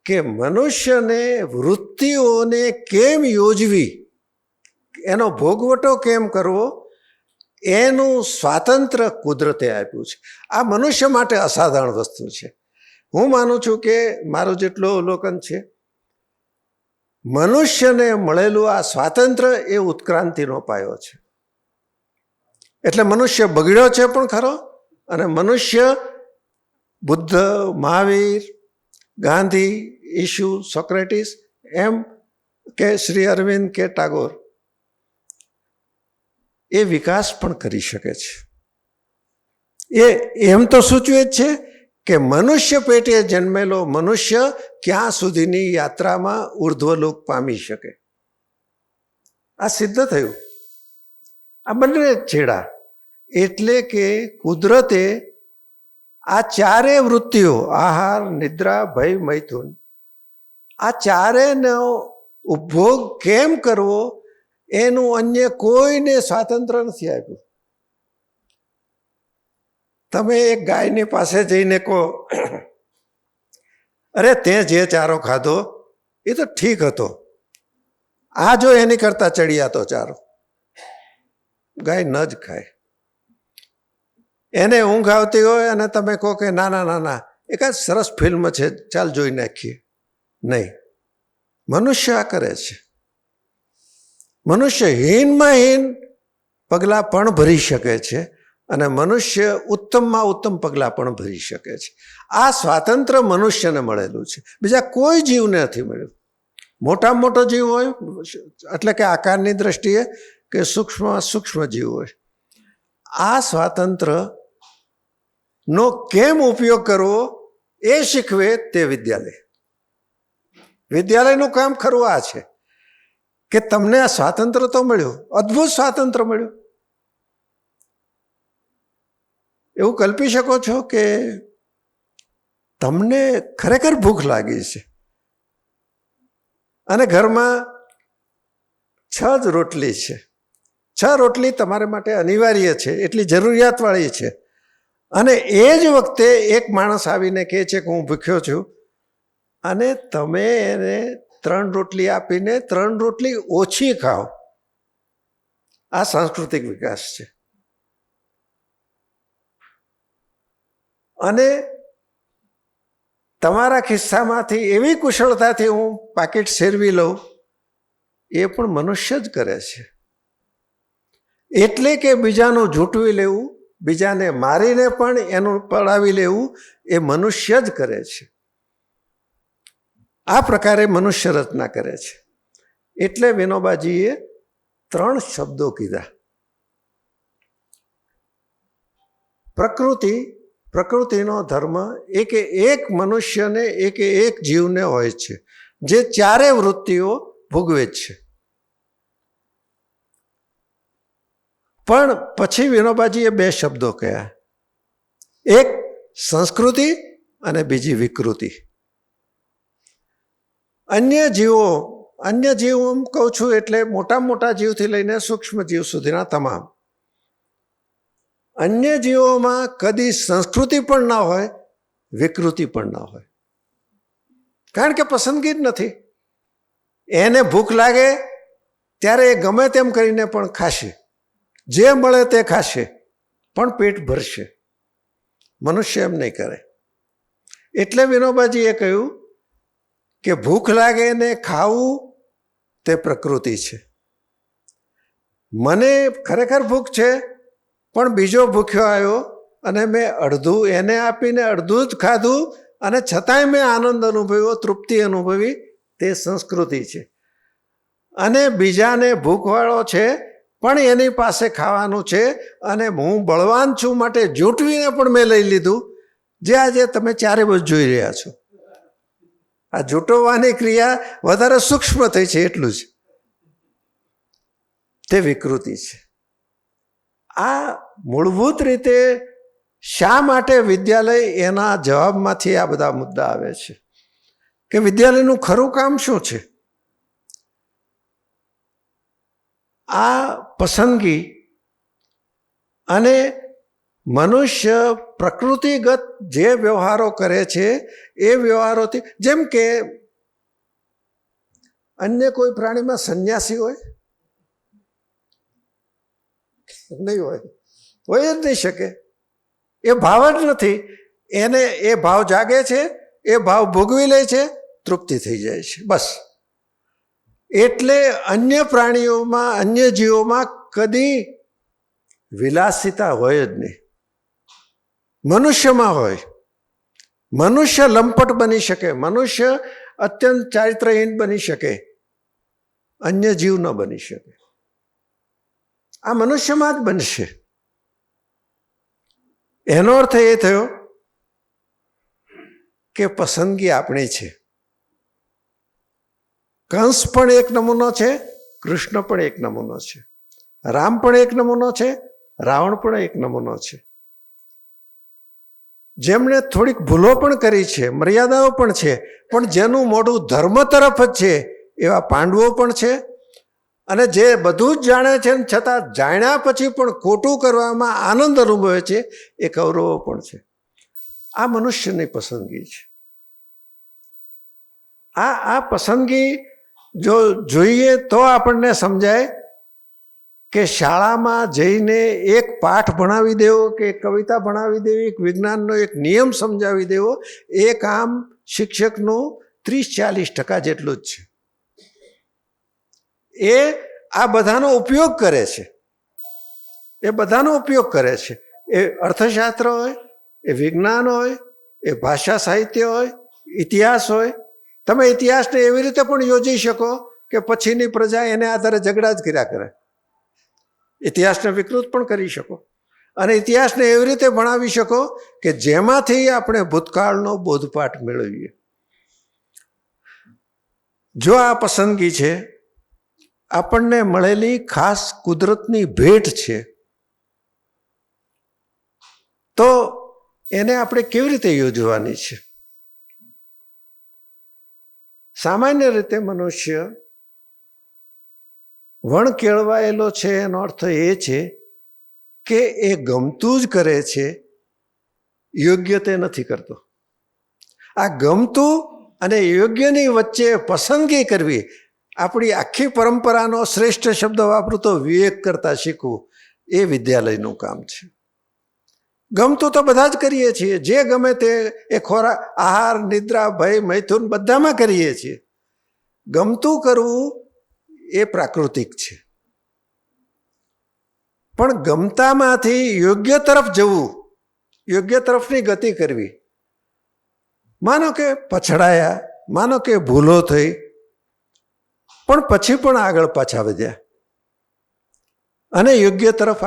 કે મનુષ્યને વૃત્તિઓને કેમ યોજવી, એનો ભોગવટો કેમ કરવો, એનું સ્વાતંત્ર્ય કુદરતે આપ્યું છે. આ મનુષ્ય માટે અસાધારણ વસ્તુ છે. હું માનું છું કે મારું જેટલું અવલોકન છે, મનુષ્યને મળેલું આ સ્વાતંત્ર્ય એ ઉત્ક્રાંતિનો પાયો છે. એટલે મનુષ્ય બગડ્યો છે પણ ખરો, અને મનુષ્ય બુદ્ધ, મહાવીર, ગાંધી, ઈશુ, સોક્રેટિસ, એમ કે શ્રી અરવિંદ કે ટાગોર, એ વિકાસ પણ કરી શકે છે. એ એમ તો સૂચવે જ છે કે મનુષ્ય પેટે જન્મેલો મનુષ્ય ક્યાં સુધીની યાત્રામાં ઉર્ધ્વલોક પામી શકે. આ સિદ્ધ થયું. આ બંને છેડા. એટલે કે કુદરતે આ ચારે વૃત્તિઓ, આહાર, નિદ્રા, ભય, મૈથુન, આ ચારેનો ઉપભોગ કેમ કરવો એનું અન્ય કોઈને સ્વાતંત્ર્ય નથી આપ્યું. તમે એક ગાયની પાસે જઈને કહો, અરે તે જે ચારો ખાધો એ તો ઠીક હતો, આ જો એની કરતા ચડિયાતો ચારો, ગાય ન જ ખાય. એને ઊંઘ આવતી હોય અને તમે કહો કે ના ના ના ના એકાદ સરસ ફિલ્મ છે, ચાલ જોઈ નાખીએ. નહીં, મનુષ્ય આ કરે છે. મનુષ્ય હીનમાં હીન પગલાં પણ ભરી શકે છે અને મનુષ્ય ઉત્તમમાં ઉત્તમ પગલાં પણ ભરી શકે છે. આ સ્વાતંત્ર્ય મનુષ્યને મળેલું છે, બીજા કોઈ જીવને નથી મળ્યું. મોટામાં મોટો જીવ હોય એટલે કે આકારની દ્રષ્ટિએ કે સૂક્ષ્મ જીવ હોય, આ સ્વાતંત્ર્યનો કેમ ઉપયોગ કરવો એ શીખવે તે વિદ્યાલય. વિદ્યાલયનું કામ ખરું આ છે કે તમને આ સ્વાતંત્ર્ય તો મળ્યું, અદ્ભુત સ્વાતંત્ર્ય મળ્યું. એવું કલ્પી શકો છો કે તમને ખરેખર ભૂખ લાગી છે અને ઘરમાં 6 જ રોટલી છે. 6 રોટલી તમારા માટે અનિવાર્ય છે, એટલી જરૂરિયાતવાળી છે. અને એ જ વખતે એક માણસ આવીને કહે છે કે હું ભૂખ્યો છું, અને તમે એને 3 રોટલી આપીને 3 રોટલી ઓછી ખાઓ. આ સાંસ્કૃતિક વિકાસ છે. અને તમારા ખિસ્સામાંથી એવી કુશળતાથી હું પાકીટ શેરવી લઉં, એ પણ મનુષ્ય જ કરે છે. એટલે કે બીજાનું ઝૂંટવી લેવું, બીજાને મારીને પણ એનું પડાવી લેવું, એ મનુષ્ય જ કરે છે. આ પ્રકારે મનુષ્ય રચના કરે છે. એટલે વિનોબાજીએ 3 શબ્દો કીધા. પ્રકૃતિનો ધર્મ એકે એક મનુષ્યને એકે એક જીવને હોય છે, જે ચારે વૃત્તિઓ ભોગવે જ છે. પણ પછી વિનોબાજીએ 2 શબ્દો કહ્યા, એક સંસ્કૃતિ અને બીજી વિકૃતિ. અન્ય જીવો હું કહું છું એટલે મોટામાં મોટા જીવથી લઈને સૂક્ષ્મ જીવ સુધીના તમામ. અન્ય જીવોમાં કદી સંસ્કૃતિ પણ ના હોય, વિકૃતિ પણ ના હોય, કારણ કે પસંદગી જ નથી. એને ભૂખ લાગે ત્યારે એ ગમે તેમ કરીને પણ ખાશે, જે મળે તે ખાશે, પણ પેટ ભરશે. મનુષ્ય એમ નહીં કરે. એટલે વિનોબાજીએ કહ્યું કે ભૂખ લાગે ને ખાવું તે પ્રકૃતિ છે. મને ખરેખર ભૂખ છે, પણ બીજો ભૂખ્યો આવ્યો અને મેં અડધું એને આપીને અડધું જ ખાધું અને છતાંય મેં આનંદ અનુભવ્યો, તૃપ્તિ અનુભવી, તે સંસ્કૃતિ છે. અને બીજાને ભૂખવાળો છે પણ એની પાસે ખાવાનું છે અને હું બળવાન છું માટે જૂટવીને પણ મેં લઈ લીધું, જે આજે તમે ચારે બાજુ જોઈ રહ્યા છો. આ જૂટવવાની ક્રિયા વધારે સૂક્ષ્મ થઈ છે, એટલું જ. તે વિકૃતિ છે. આ મૂળભૂત રીતે શા માટે વિદ્યાલય, એના જવાબમાંથી આ બધા મુદ્દા આવે છે કે વિદ્યાલયનું ખરું કામ શું છે. આ પસંદગી અને મનુષ્ય પ્રકૃતિગત જે વ્યવહારો કરે છે એ વ્યવહારોથી, જેમ કે અન્ય કોઈ પ્રાણીમાં સંન્યાસી હોય? નહીં હોય, હોય જ નહીં શકે. એ ભાવ જ નથી. એને એ ભાવ જાગે છે, એ ભાવ ભોગવી લે છે, તૃપ્તિ થઈ જાય છે, બસ. એટલે અન્ય પ્રાણીઓમાં, અન્ય જીવોમાં કદી વિલાસિતા હોય જ નહીં. મનુષ્યમાં હોય. મનુષ્ય લંપટ બની શકે, મનુષ્ય અત્યંત ચારિત્રહીન બની શકે, અન્ય જીવ ન બની શકે. આ મનુષ્યમાં જ બનશે. એનો અર્થ એ થયો કે પસંદગી આપણી છે. કંસ પણ એક નમૂનો છે, કૃષ્ણ પણ એક નમૂનો છે, રામ પણ એક નમૂનો છે, રાવણ પણ એક નમૂનો છે. જેમણે થોડીક ભૂલો પણ કરી છે, મર્યાદાઓ પણ છે, પણ જેનું મોઢું ધર્મ તરફ જ છે એવા પાંડવો પણ છે. અને જે બધું જ જાણે છે છતાં જાણ્યા પછી પણ ખોટું કરવામાં આનંદ અનુભવે છે એ કૌરવો પણ છે. આ મનુષ્યની પસંદગી છે. આ પસંદગી જો જોઈએ તો આપણને સમજાય કે શાળામાં જઈને એક પાઠ ભણાવી દેવો કે એક કવિતા ભણાવી દેવી, એક વિજ્ઞાનનો એક નિયમ સમજાવી દેવો, એ કામ શિક્ષકનું 30-40% જેટલું જ છે. એ આ બધાનો ઉપયોગ કરે છે. એ બધાનો ઉપયોગ કરે છે. એ અર્થશાસ્ત્ર હોય, એ વિજ્ઞાન હોય, એ ભાષા સાહિત્ય હોય, ઇતિહાસ હોય. તમે ઇતિહાસને એવી રીતે પણ યોજી શકો કે પછીની પ્રજા એને આધારે ઝઘડા જ કર્યા કરે. ઇતિહાસને વિકૃત પણ કરી શકો અને ઇતિહાસને એવી રીતે ભણાવી શકો કે જેમાંથી આપણે ભૂતકાળનો બોધપાઠ મેળવીએ. જો આ પસંદગી છે, આપણને મળેલી ખાસ કુદરતની ભેટ છે, તો એને આપણે કેવી રીતે યોજવાની છે? સામાન્ય રીતે મનુષ્ય વણ કેળવાયેલો છે. એનો અર્થ એ છે કે એ ગમતું જ કરે છે, યોગ્ય તે નથી કરતો. આ ગમતું અને યોગ્યની વચ્ચે પસંદગી કરવી, આપણી આખી પરંપરાનો શ્રેષ્ઠ શબ્દ વાપરું તો વિવેક કરતા શીખવું, એ વિદ્યાલયનું કામ છે. ગમતું તો બધા જ કરીએ છીએ, જે ગમે તે એ ખોરાક, આહાર, નિદ્રા, ભય, મૈથુન બધામાં કરીએ છીએ. ગમતું કરવું એ પ્રાકૃતિક છે. પણ ગમતામાંથી યોગ્ય તરફ જવું, યોગ્ય તરફની ગતિ કરવી. માનો કે પછડાયા, માનો કે ભૂલો થઈ, પણ પછી પણ આગળ પાછા વધ્યા અને યોગ્ય તરફ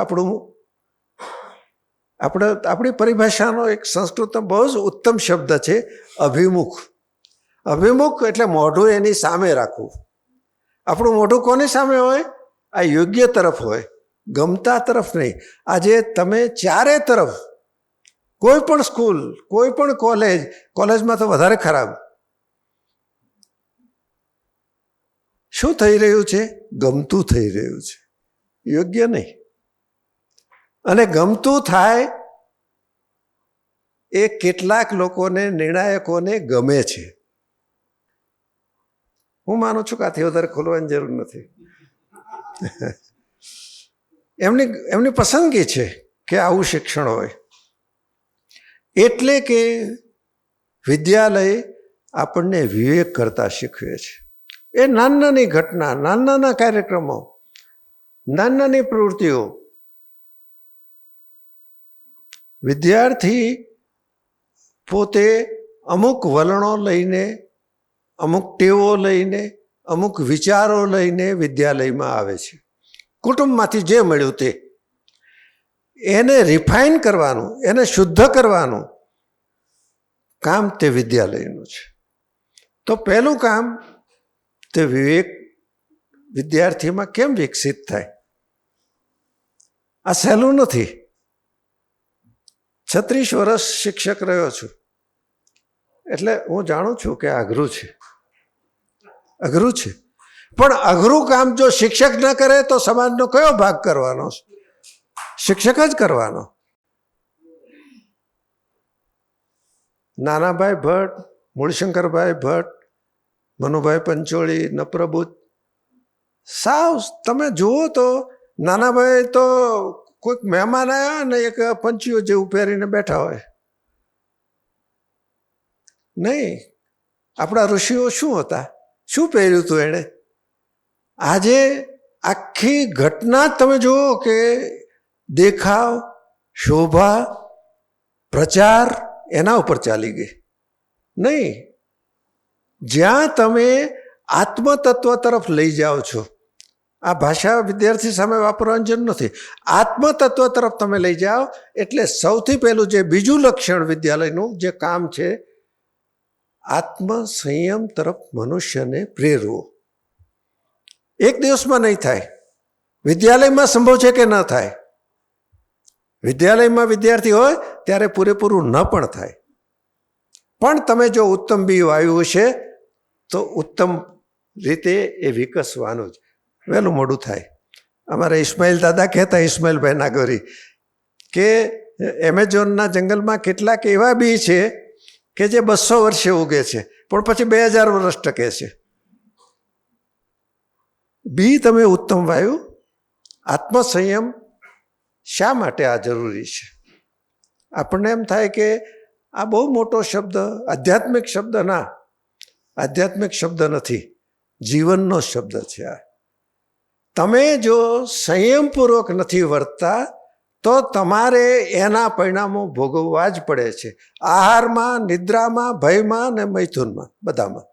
આપણી પરિભાષાનો એક સંસ્કૃતનો બહુ જ ઉત્તમ શબ્દ છે, અભિમુખ. અભિમુખ એટલે મોઢું એની સામે રાખવું. આપણું મોઢું કોની સામે હોય? આ યોગ્ય તરફ હોય, ગમતા તરફ નહીં. આજે તમે ચારે તરફ, કોઈ પણ સ્કૂલ, કોઈ પણ કોલેજમાં તો વધારે ખરાબ, શું થઈ રહ્યું છે? ગમતું થઈ રહ્યું છે, યોગ્ય નહીં. અને ગમતું થાય એ કેટલાક લોકોને, નિર્ણાયકોને ગમે છે. હું માનું છું કે આથી વધારે ખોલવાની જરૂર નથી. એમની પસંદગી છે કે આવું શિક્ષણ હોય. એટલે કે વિદ્યાલય આપણને વિવેક કરતા શીખવે છે. એ નાની ઘટના, નાના કાર્યક્રમો, નાની પ્રવૃત્તિઓ વિદ્યાર્થી પોતે અમુક વલણો લઈને, અમુક ટેવો લઈને, અમુક વિચારો લઈને વિદ્યાલયમાં આવે છે. કુટુંબમાંથી જે મળ્યું તે, એને રિફાઇન કરવાનું, એને શુદ્ધ કરવાનું કામ તે વિદ્યાલયનું છે. તો પહેલું કામ તે વિવેક વિદ્યાર્થીમાં કેમ વિકસિત થાય? આ સહેલું નથી. 36 વર્ષ શિક્ષક રહ્યો છું એટલે હું જાણું છું કે અઘરું છે, અઘરું છે. પણ અઘરું કામ જો શિક્ષક ન કરે તો સમાજનો કયો ભાગ કરવાનો? શિક્ષક જ કરવાનો. નાનાભાઈ ભટ્ટ, મૂળશંકરભાઈ ભટ્ટ, મનુભાઈ પંચોળી, નપ્રબુદ્ધ, સાવ તમે જુઓ તો નાનાભાઈ તો કોઈક મહેમાન આવ્યા ને એક પંચીઓ જેવું પહેરીને બેઠા હોય. નહીં, આપણા ઋષિઓ શું હતા? શું પહેર્યું હતું એણે? આજે આખી ઘટના તમે જુઓ કે દેખાવ, શોભા, પ્રચાર એના ઉપર ચાલી ગઈ. નહીં, જ્યાં તમે આત્મતત્વ તરફ લઈ જાઓ છો, આ ભાષા વિદ્યાર્થી સામે વાપરવાની જરૂર નથી. આત્મતત્વ તરફ તમે લઈ જાઓ એટલે સૌથી પહેલું જે બીજું લક્ષણ વિદ્યાલયનું જે કામ છે, આત્મ સંયમ તરફ મનુષ્યને પ્રેરવો. એક દિવસમાં નહીં થાય. વિદ્યાલયમાં સંભવ છે કે ન થાય. વિદ્યાલયમાં વિદ્યાર્થી હોય ત્યારે પૂરેપૂરું ન પણ થાય. પણ તમે જો ઉત્તમ બી વાવ્યું છે તો ઉત્તમ રીતે એ વિકસવાનું જ. વહેલું મોડું થાય. અમારા ઇસ્માઇલ દાદા કહેતા, ઇસ્માઇલભાઈ નાગોરી, કે એમેઝોનના જંગલમાં કેટલાક એવા બી છે કે જે 200 વર્ષે ઉગે છે પણ પછી 2000 વર્ષ ટકે છે. બી તમે ઉત્તમ વાયુ. આત્મસંયમ શા માટે આ જરૂરી છે? આપણને એમ થાય કે આ બહુ મોટો શબ્દ, આધ્યાત્મિક શબ્દ. ના, આધ્યાત્મિક શબ્દ નથી, જીવનનો શબ્દ છે આ. તમે જો સંયમપૂર્વક નથી વર્તતા તો તમારે એના પરિણામો ભોગવવા જ પડે છે. આહારમાં, નિદ્રામાં, ભયમાં અને મૈથુનમાં, બધામાં.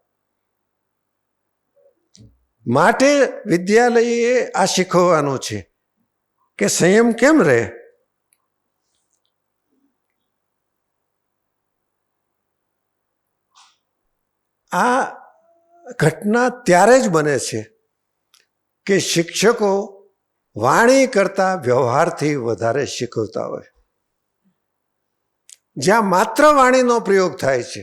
માટે વિદ્યાલયે આ શીખવવાનું છે કે સંયમ કેમ રહે. આ ઘટના ત્યારે જ બને છે કે શિક્ષકો વાણી કરતાં વ્યવહારથી વધારે શીખવતા હોય. જ્યાં માત્ર વાણીનો પ્રયોગ થાય છે.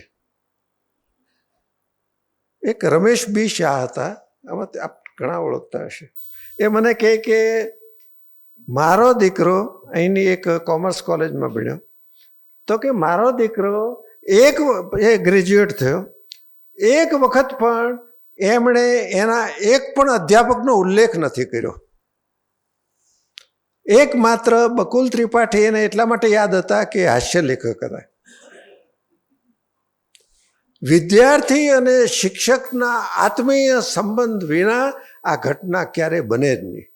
એક રમેશ બી શાહ હતા, આમાં આપ ઘણા ઓળખતા હશે. એ મને કહે કે મારો દીકરો અહીંની એક કોમર્સ કોલેજમાં ભણ્યો, તો કે મારો દીકરો એ ગ્રેજ્યુએટ થયો, એક વખત પણ એમણે એના એક પણ અધ્યાપકનો ઉલ્લેખ નથી કર્યો. એકમાત્ર બકુલ ત્રિપાઠી એને એટલા માટે યાદ હતા કે હાસ્ય લેખક હતા. વિદ્યાર્થી અને શિક્ષકના આત્મીય સંબંધ વિના આ ઘટના ક્યારે બને જ નહીં.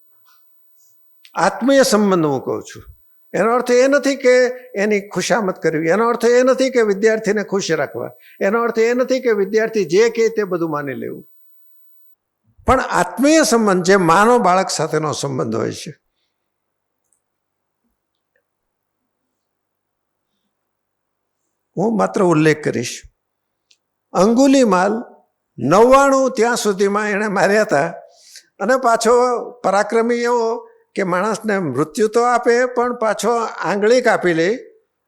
આત્મીય સંબંધ હું કહું છું. એનો અર્થ એ નથી કે એની ખુશામત કરવી, એનો અર્થ એ નથી કે વિદ્યાર્થીને ખુશ રાખવા, એનો અર્થ એ નથી કે વિદ્યાર્થી જે કહે તે બધું માની લેવું. પણ આત્મીય સંબંધ, જે માનો બાળક સાથેનો સંબંધ હોય છે. હું માત્ર ઉલ્લેખ કરીશ. અંગુલીમાલ 99 ત્યાં સુધીમાં એણે માર્યા હતા, અને પાછો પરાક્રમી એવો કે માણસને મૃત્યુ તો આપે પણ પાછો આંગળી કાપી લે,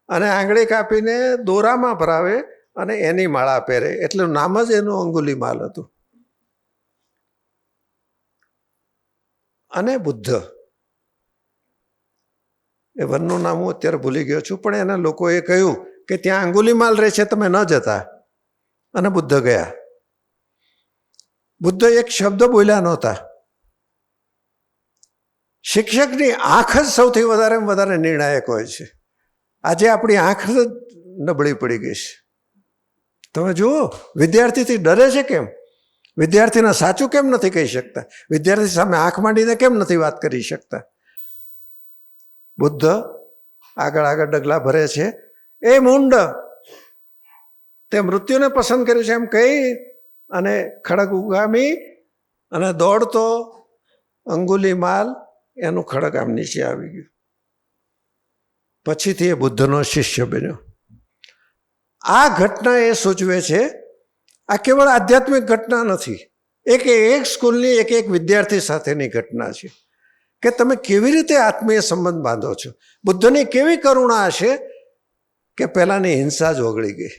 અને આંગળી કાપીને દોરામાં ભરાવે અને એની માળા પહેરે. એટલું નામ જ એનું અંગુલીમાલ હતું. અને બુદ્ધ, એ વનનું નામ હું અત્યારે ભૂલી ગયો છું, પણ એના લોકોએ કહ્યું કે ત્યાં અંગુલીમાલ રહે છે, તમે ન જતા. અને બુદ્ધ ગયા. બુદ્ધ એક શબ્દ બોલ્યા નહોતા. શિક્ષકની આંખ જ સૌથી વધારે નિર્ણાયક હોય છે. આજે આપણી આંખ જ નબળી પડી ગઈ છે. તમે જુઓ, વિદ્યાર્થીથી ડરે છે કેમ? વિદ્યાર્થીને સાચું કેમ નથી કહી શકતા? વિદ્યાર્થી સામે આંખ માંડીને કેમ નથી વાત કરી શકતા? બુદ્ધ આગળ ડગલા ભરે છે. એ મૂંડ, તે મૃત્યુને પસંદ કર્યું છે એમ કહી અને ખડગ ઉગામી અને દોડતો અંગુલીમાલ એનું ખડગ આમ નીચે આવી ગયું. પછીથી એ બુદ્ધનો શિષ્ય બન્યો. આ ઘટના એ સૂચવે છે, આ કેવળ આધ્યાત્મિક ઘટના નથી, એક સ્કૂલની એક વિદ્યાર્થી સાથેની ઘટના છે કે તમે કેવી રીતે આત્મીય સંબંધ બાંધો છો. બુદ્ધની કેવી કરુણા હશે કે પહેલાંની હિંસા જ ઓગળી ગઈ.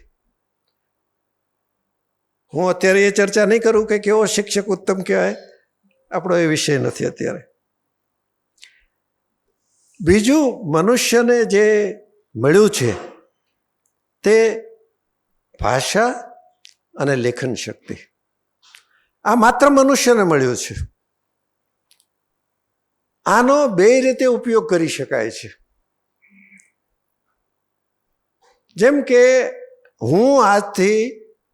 હું અત્યારે એ ચર્ચા નહીં કરું કે કેવો શિક્ષક ઉત્તમ કહેવાય, આપણો એ વિષય નથી અત્યારે. બીજું, મનુષ્યને જે મળ્યું છે તે ભાષા અને લેખન શક્તિ. આ માત્ર મનુષ્યને મળ્યું છે. આનો બે રીતે ઉપયોગ કરી શકાય છે. જેમ કે હું આજથી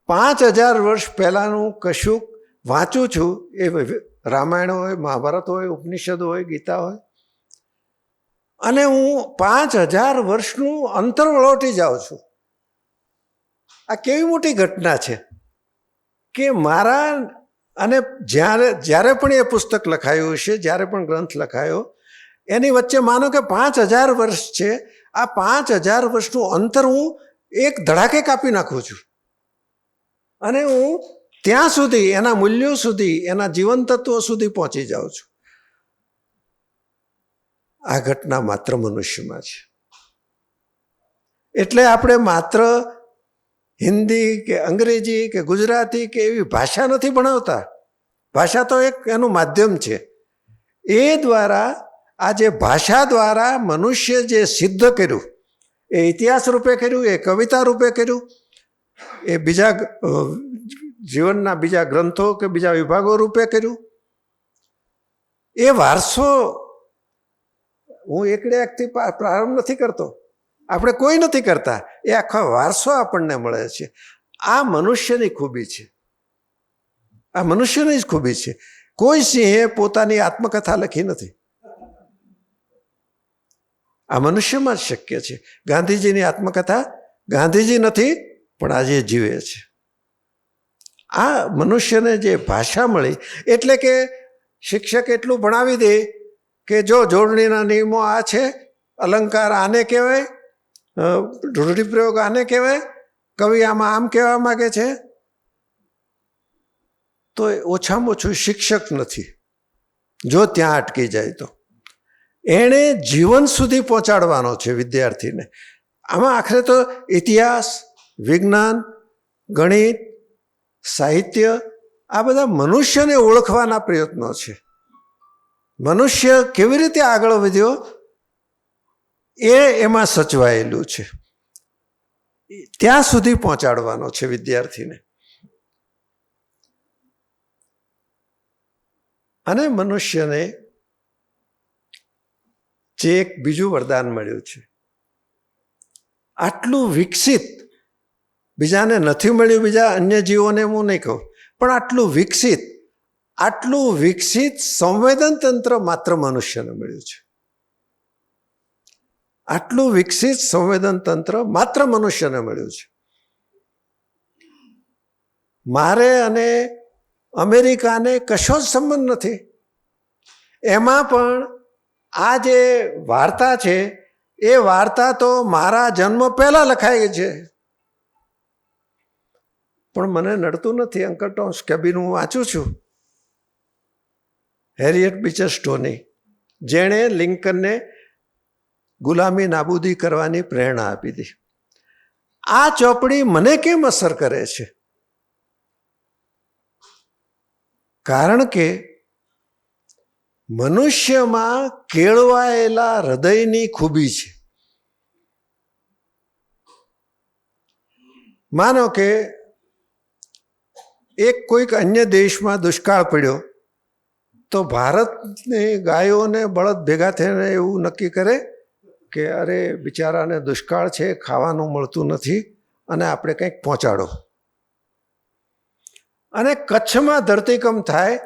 5000 વર્ષ પહેલાંનું કશુંક વાંચું છું, એ રામાયણ હોય, મહાભારત હોય, ઉપનિષદ હોય, ગીતા હોય, અને હું 5000 વર્ષનું અંતર વળોટી જાઉં છું. આ કેવી મોટી ઘટના છે કે મારા અને જ્યારે પણ એ પુસ્તક લખાયું છે, જ્યારે પણ ગ્રંથ લખાયો, એની વચ્ચે માનો કે 5000 વર્ષ છે. આ 5000 વર્ષનું અંતર હું એક ધડાકે કાપી નાખું છું અને હું ત્યાં સુધી, એના મૂલ્યો સુધી, એના જીવન તત્વો સુધી પહોંચી જાઉં છું. આ ઘટના માત્ર મનુષ્યમાં છે. એટલે આપણે માત્ર હિન્દી કે અંગ્રેજી કે ગુજરાતી કે એવી ભાષા નથી ભણાવતા. ભાષા તો એક એનું માધ્યમ છે. એ દ્વારા, આ જે ભાષા દ્વારા મનુષ્ય જે સિદ્ધ કર્યું, એ ઇતિહાસ રૂપે કર્યું, એ કવિતા રૂપે કર્યું, એ બીજા જીવનના બીજા ગ્રંથો કે બીજા વિભાગો રૂપે કર્યું, એ વારસો હું એકડે એકથી પ્રારંભ નથી કરતો, આપણે કોઈ નથી કરતા. એ આખો વારસો આપણને મળે છે. આ મનુષ્યની ખૂબી છે. આ મનુષ્યની જ ખૂબી છે. કોઈ સિંહે પોતાની આત્મકથા લખી નથી. આ મનુષ્યમાં જ શક્ય છે. ગાંધીજીની આત્મકથા ગાંધીજી નથી, પણ આજે જીવે છે. આ મનુષ્યને જે ભાષા મળી, એટલે કે શિક્ષક એટલું ભણાવી દે કે જો જોડણીના નિયમો આ છે, અલંકાર આને કહેવાય, રૂઢિપ્રયોગ આને કહેવાય, કવિ આમાં આમ કહેવા માગે છે, તો એ ઓછામાં ઓછું શિક્ષક નથી. જો ત્યાં અટકી જાય તો એણે જીવન સુધી પહોંચાડવાનો છે વિદ્યાર્થીને. આમાં આખરે તો ઇતિહાસ, વિજ્ઞાન, ગણિત, સાહિત્ય, આ બધા મનુષ્યને ઓળખવાના પ્રયત્નો છે. મનુષ્ય કેવી રીતે આગળ વધ્યો એ એમાં સચવાયેલું છે. ત્યાં સુધી પહોંચાડવાનો છે વિદ્યાર્થીને. અને મનુષ્યને જે એક બીજું વરદાન મળ્યું છે, આટલું વિકસિત, બીજાને નથી મળ્યું, બીજા અન્ય જીવોને હું નહીં કહું, પણ આટલું વિકસિત સંવેદન તંત્ર માત્ર મનુષ્યને મળ્યું છે. આટલું વિકસિત સંવેદન તંત્ર માત્ર મનુષ્યને મળ્યું છે. મારે અને અમેરિકાને કશો જ સંબંધ નથી. એમાં પણ આ જે વાર્તા છે, એ વાર્તા તો મારા જન્મ પહેલા લખાઈ છે. પણ મને નડતું નથી. અંકલ ટોમ્સ કેબિન હું વાંચું છું. હેરિયટ બીચર સ્ટોની, જેણે લિંકનને ગુલામી નાબૂદી કરવાની પ્રેરણા આપી હતી. આ ચોપડી મને કેમ અસર કરે છે? કારણ કે મનુષ્યમાં કેળવાયેલા હૃદયની ખૂબી છે. માનો કે એક કોઈક અન્ય દેશમાં દુષ્કાળ પડ્યો, તો ભારતની ગાયોને બળદ ભેગા થઈને એવું નક્કી કરે કે અરે બિચારાને દુષ્કાળ છે, ખાવાનું મળતું નથી, અને આપણે કંઈક પહોંચાડો. અને કચ્છમાં ધરતીકંપ થાય,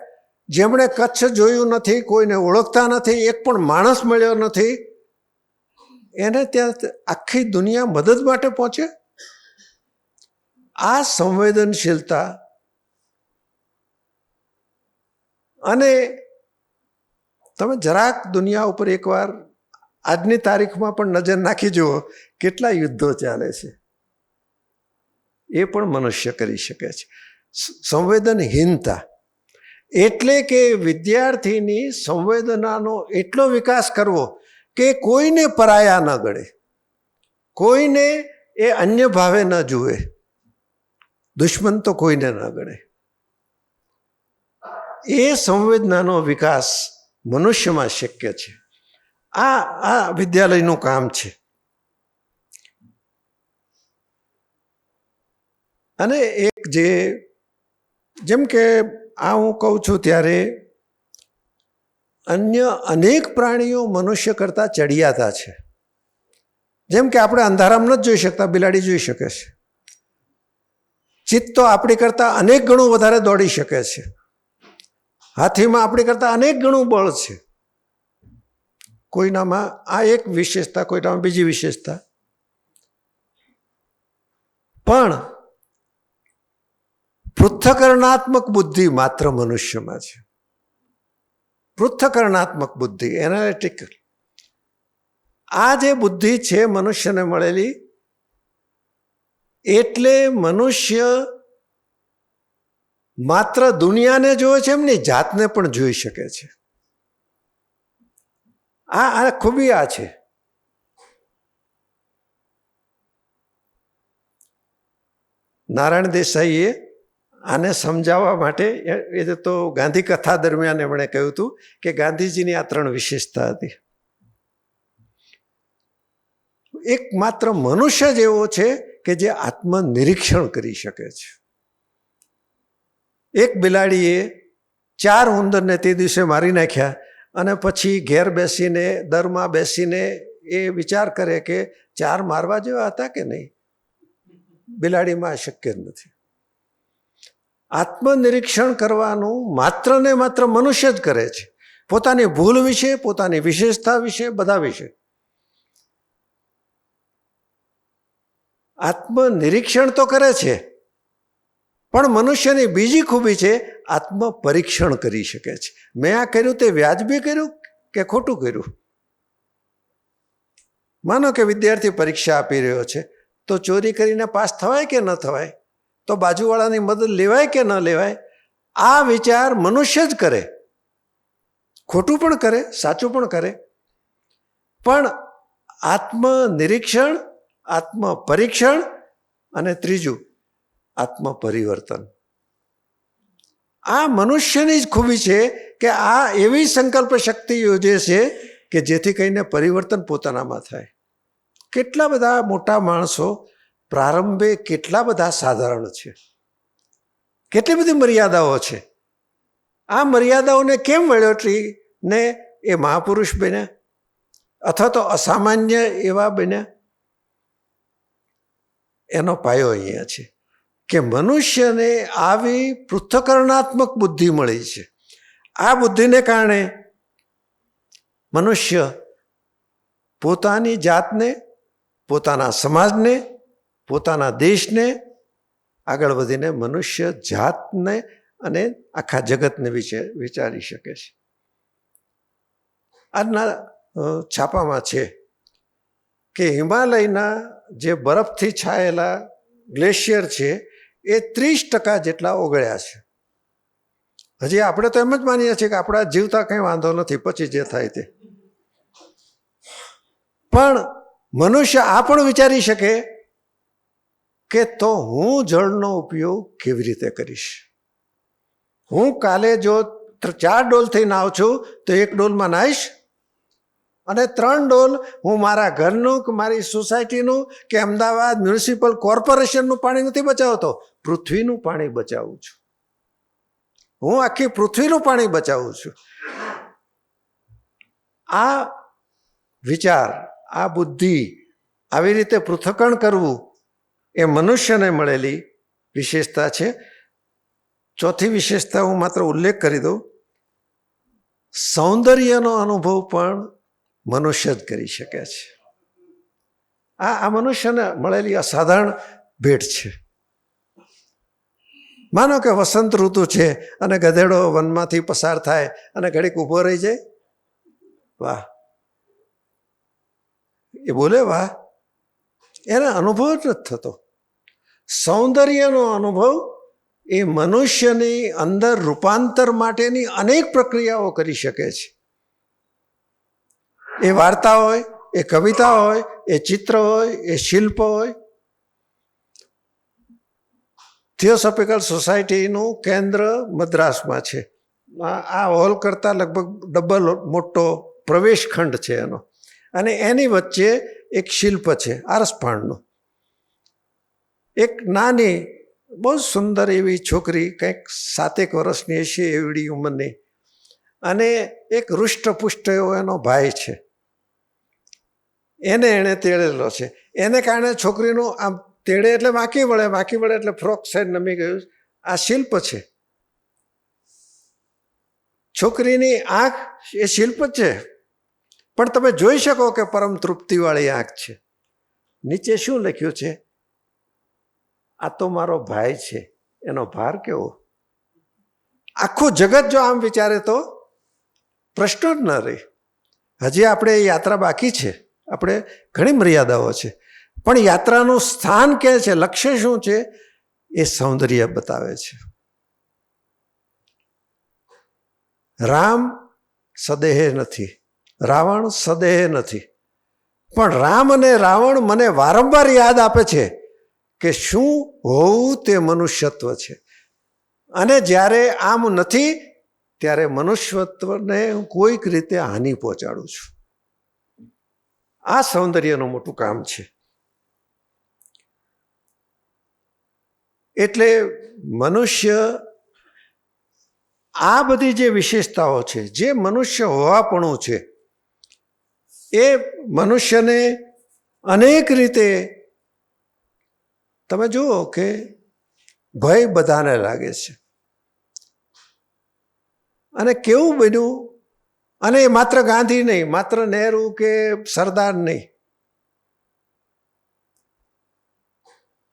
જેમણે કચ્છ જોયું નથી, કોઈને ઓળખતા નથી, એક પણ માણસ મળ્યો નથી, એને ત્યાં આખી દુનિયા મદદ માટે પહોંચે. આ સંવેદનશીલતા. અને તમે જરાક દુનિયા ઉપર એકવાર આજની તારીખમાં પણ નજર નાખી જુઓ, કેટલા યુદ્ધો ચાલે છે. એ પણ મનુષ્ય કરી શકે છે. સંવેદનહીનતા એટલે કે વિદ્યાર્થીની સંવેદનાનો એટલો વિકાસ કરવો કે કોઈને પરાયા ન ગણે, કોઈને એ અન્ય ભાવે ન જુએ, દુશ્મન તો કોઈને ન ગણે. એ સંવેદનાનો વિકાસ મનુષ્યમાં શક્ય છે. આ વિદ્યાલયનું કામ છે. અને એક જેમ કે આ હું કહું છું ત્યારે અન્ય અનેક પ્રાણીઓ મનુષ્ય કરતાં ચડિયાતા છે. જેમ કે આપણે અંધારામાં નથી જોઈ શકતા, બિલાડી જોઈ શકે છે. ચિત્ત તો આપણી કરતાં અનેક ગણું વધારે દોડી શકે છે. હાથીમાં આપણી કરતાં અનેક ગણું બળ છે. કોઈનામાં આ એક વિશેષતા, કોઈનામાં બીજી વિશેષતા. પણ પૃથ્થકરણાત્મક બુદ્ધિ માત્ર મનુષ્યમાં છે. પૃથ્થકરણાત્મક બુદ્ધિ, એનાલિટિકલ. આ જે બુદ્ધિ છે મનુષ્યને મળેલી, એટલે મનુષ્ય માત્ર દુનિયાને જોવે છે એમની જાતને પણ જોઈ શકે છે. આ ખૂબી આ છે. નારાયણ દેસાઈએ આને સમજાવવા માટે, એ તો ગાંધી કથા દરમિયાન એમણે કહ્યું હતું કે ગાંધીજીની આ 3 વિશેષતા હતી. એક માત્ર મનુષ્ય જ એવો છે કે જે આત્મનિરીક્ષણ કરી શકે છે. એક બિલાડીએ 4 ઉંદરને તે દિવસે મારી નાખ્યા અને પછી ઘેર બેસીને દરમાં બેસીને એ વિચાર કરે કે 4 મારવા જેવા હતા કે નહીં. બિલાડીમાં શક્ય નથી. આત્મનિરીક્ષણ કરવાનું માત્ર ને માત્ર મનુષ્ય જ કરે છે, પોતાની ભૂલ વિશે, પોતાની વિશેષતા વિશે, બધા વિશે. આત્મનિરીક્ષણ તો કરે છે, પણ મનુષ્યની બીજી ખૂબી છે, આત્મપરીક્ષણ કરી શકે છે. મેં આ કર્યું તે વ્યાજબી કર્યું કે ખોટું કર્યું. માનો કે વિદ્યાર્થી પરીક્ષા આપી રહ્યો છે, તો ચોરી કરીને પાસ થવાય કે ન થવાય, તો બાજુવાળાની મદદ લેવાય કે ન લેવાય, આ વિચાર મનુષ્ય જ કરે. ખોટું પણ કરે, સાચું પણ કરે. પણ આત્મનિરીક્ષણ, આત્મપરીક્ષણ અને ત્રીજું આત્મપરિવર્તન, આ મનુષ્યની જ ખૂબી છે કે આ એવી સંકલ્પ શક્તિ યોજે છે કે જેથી કરીને પરિવર્તન પોતાનામાં થાય. કેટલા બધા મોટા માણસો પ્રારંભે કેટલા બધા સાધારણ છે, કેટલી બધી મર્યાદાઓ છે. આ મર્યાદાઓને કેમ વળોટીને એ મહાપુરુષ બન્યા અથવા તો અસામાન્ય એવા બન્યા? એનો પાયો અહીંયા છે કે મનુષ્યને આવી પૃથ્થકરણાત્મક બુદ્ધિ મળી છે. આ બુદ્ધિને કારણે મનુષ્ય પોતાની જાતને, પોતાના સમાજને, પોતાના દેશને આગળ વધીને મનુષ્ય જાતને અને આખા જગતને વિશે વિચારી શકે છે. આજના છાપામાં છે કે હિમાલયના જે બરફથી છાયેલા ગ્લેશિયર છે એ 30% જેટલા ઓગળ્યા છે. હજી આપણે તો એમ જ માનીએ છીએ કે આપણા જીવતા કંઈ વાંધો નથી, પછી જે થાય તે. પણ મનુષ્ય આ પણ વિચારી શકે કે તો હું જળનો ઉપયોગ કેવી રીતે કરીશ. હું કાલે જો 4 ડોલથી નાવ છું તો 1 ડોલમાં નાહીશ, અને 3 ડોલ હું મારા ઘરનું કે મારી સોસાયટીનું કે અમદાવાદ મ્યુનિસિપલ કોર્પોરેશનનું પાણી નથી બચાવતો, પૃથ્વીનું પાણી બચાવું છું. હું આખી પૃથ્વીનું પાણી બચાવું છું. આ વિચાર, આ બુદ્ધિ, આવી રીતે પૃથ્થકરણ કરવું એ મનુષ્યને મળેલી વિશેષતા છે. ચોથી વિશેષતા હું માત્ર ઉલ્લેખ કરી દઉં, સૌંદર્યનો અનુભવ પણ મનુષ્ય જ કરી શકે છે. આ મનુષ્યને મળેલી અસાધારણ ભેટ છે. માનો કે વસંત ઋતુ છે અને ગધેડો વનમાંથી પસાર થાય અને ઘડીક ઊભો રહી જાય, વાહ, એ બોલે વાહ, એને અનુભવ જ નથી થતો. સૌંદર્યનો અનુભવ એ મનુષ્યની અંદર રૂપાંતર માટેની અનેક પ્રક્રિયાઓ કરી શકે છે. એ વાર્તા હોય, એ કવિતા હોય, એ ચિત્ર હોય, એ શિલ્પ હોય. થિયોસોફિકલ સોસાયટીનું કેન્દ્ર મદ્રાસમાં છે. આ હોલ કરતાં લગભગ ડબલ મોટો પ્રવેશખંડ છે એનો, અને એની વચ્ચે એક શિલ્પ છે આરસપાણનું. એક નાની બહુ સુંદર એવી છોકરી, કંઈક 7 વર્ષની હશે એવડી ઉંમરની, અને એક હૃષ્ટપુષ્ટ એવો એનો ભાઈ છે, એણે તેડેલો છે. એને કારણે છોકરીનું આમ તેડે એટલે વાંકી વળે એટલે ફ્રોક સાઈડ નમી ગયું. આ શિલ્પ છે. છોકરીની આંખ એ શિલ્પ જ છે, પણ તમે જોઈ શકો કે પરમ તૃપ્તિવાળી આંખ છે. નીચે શું લખ્યું છે? આ તો મારો ભાઈ છે, એનો ભાર કેવો. આખું જગત જો આમ વિચારે તો પ્રશ્ન જ ન રહે. હજી આપણે યાત્રા બાકી છે, આપણે ઘણી મર્યાદાઓ છે, પણ યાત્રાનું સ્થાન ક્યાં છે, લક્ષ્ય શું છે, એ સૌંદર્ય બતાવે છે. રામ સદેહ નથી, રાવણ સદેહ નથી, પણ રામ અને રાવણ મને વારંવાર યાદ આપે છે કે શું હોવું તે મનુષ્યત્વ છે. અને જ્યારે આમ નથી ત્યારે મનુષ્યત્વને હું કોઈક રીતે હાનિ પહોંચાડું છું. આ સૌંદર્યનું મોટું કામ છે. એટલે મનુષ્ય આ બધી જે વિશેષતાઓ છે, જે મનુષ્ય હોવાપણું છે, એ મનુષ્યને અનેક રીતે તમે જુઓ કે ભય બધાને લાગે છે. અને કેવું બન્યું, અને માત્ર ગાંધી નહીં, માત્ર નહેરુ કે સરદાર નહીં,